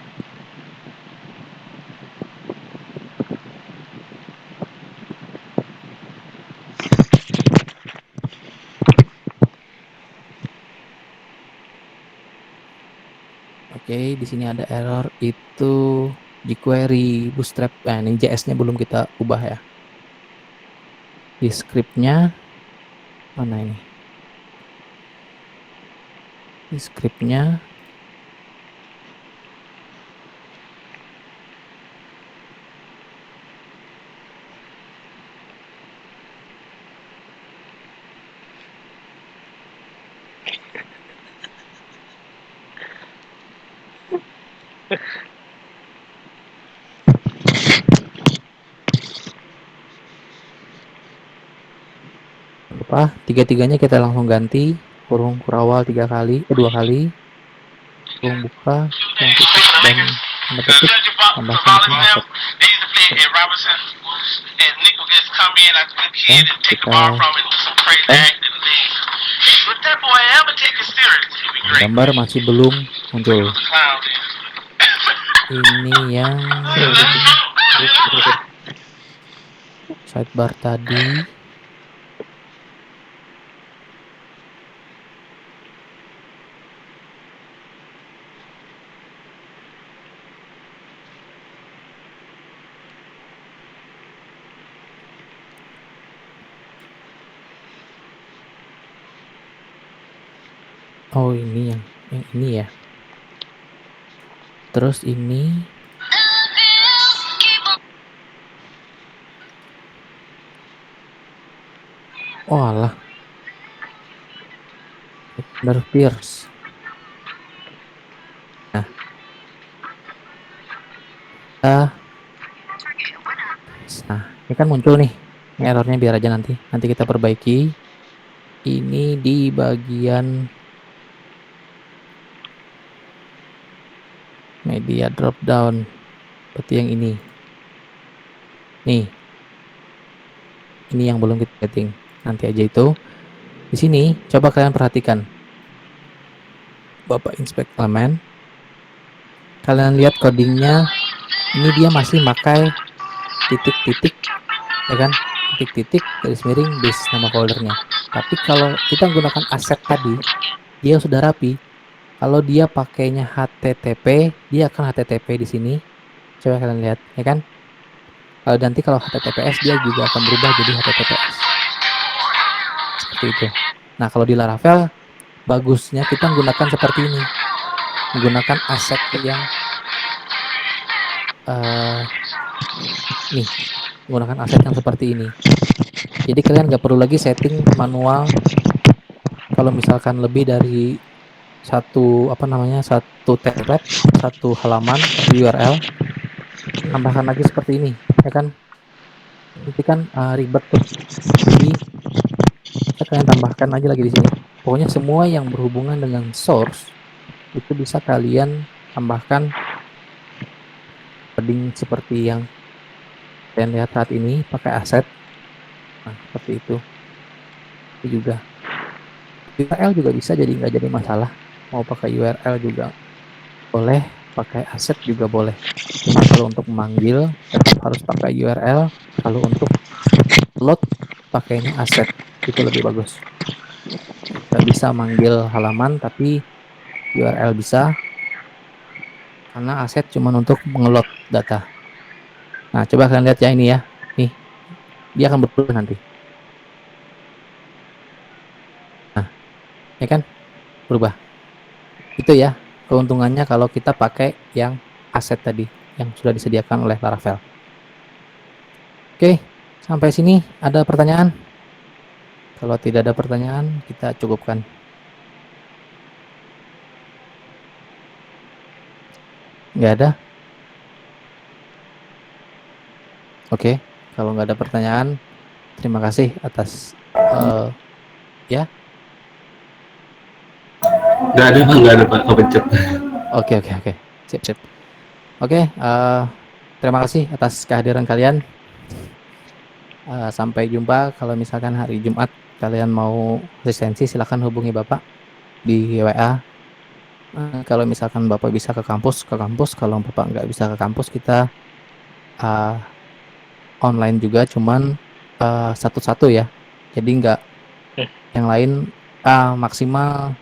Oke, di sini ada error itu jQuery Bootstrap. Nah, ini JS-nya belum kita ubah ya. Di script-nya mana ini? di script-nya. Apa? Tiga-tiganya kita langsung ganti. Kurung kurawal 2 kali, kurung buka, kurung tutup, dan tanda petik tambahkan di sini aset. Ya, kita gambar masih belum muncul. Ini yang sidebar tadi. Oh, ini yang ini ya. Terus ini oh alah. Bener Pierce. Nah. Nah, ini kan muncul nih. Ini errornya biar aja nanti kita perbaiki. Ini di bagian media drop down seperti yang ini. Nih. Ini yang belum kita setting. Nanti aja itu. Di sini coba kalian perhatikan. Bapak inspect elemen. Kalian lihat codingnya. Ini dia masih pakai titik-titik, ya kan? Titik-titik garis miring base nama foldernya. Tapi kalau kita menggunakan aset tadi, dia sudah rapi. Kalau dia pakainya HTTP, dia akan HTTP di sini. Coba kalian lihat, ya kan? Nanti kalau HTTPS dia juga akan berubah jadi HTTPS. Seperti itu. Nah, kalau di Laravel bagusnya kita menggunakan seperti ini. Menggunakan aset yang nih, menggunakan aset yang seperti ini. Jadi kalian nggak perlu lagi setting manual. Kalau misalkan lebih dari satu template, satu halaman, satu URL, tambahkan lagi seperti ini, ya kan? Nanti kan ribet tuh. Jadi kalian tambahkan aja lagi di sini. Pokoknya semua yang berhubungan dengan source itu bisa kalian tambahkan coding seperti yang kalian lihat saat ini pakai aset. Nah, seperti itu. Itu juga URL juga bisa, jadi nggak jadi masalah. Mau pakai URL juga boleh, pakai aset juga boleh. Cuma kalau untuk memanggil tetap harus pakai URL. Kalau untuk load pakainya aset, itu lebih bagus. Nggak bisa manggil halaman tapi URL bisa, karena aset cuma untuk mengeload data. Nah, coba kalian lihat ya ini ya. Nih, dia akan berubah nanti. Nah, ya kan? Berubah. Itu ya keuntungannya kalau kita pakai yang aset tadi yang sudah disediakan oleh Laravel. Oke, sampai sini ada pertanyaan? Kalau tidak ada pertanyaan, kita cukupkan. Nggak ada? Oke, kalau nggak ada pertanyaan, terima kasih atas ya. Nggak ada Pak, kepencet. Oke. Sip. Oke, terima kasih atas kehadiran kalian. Sampai jumpa. Kalau misalkan hari Jumat kalian mau asistensi, silakan hubungi Bapak di WA. Kalau misalkan Bapak bisa ke kampus. Kalau Bapak nggak bisa ke kampus, kita online juga, cuman satu-satu ya. Jadi nggak yang lain, maksimal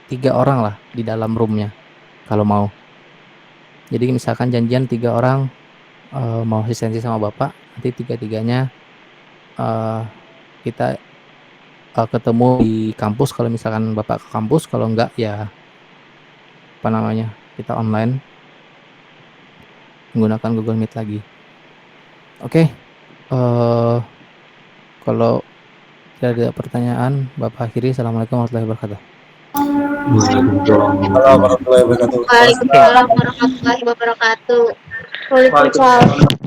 3 orang lah di dalam roomnya kalau mau. Jadi misalkan janjian 3 orang mau asistensi sama Bapak, nanti 3-tiganya kita ketemu di kampus. Kalau misalkan Bapak ke kampus, kalau enggak ya kita online menggunakan Google Meet lagi. Oke, kalau tidak ada pertanyaan, Bapak akhiri. Assalamualaikum warahmatullahi wabarakatuh. Warahmatullahi wabarakatuh. Waalaikumsalam warahmatullahi wabarakatuh. Waalaikumsalam.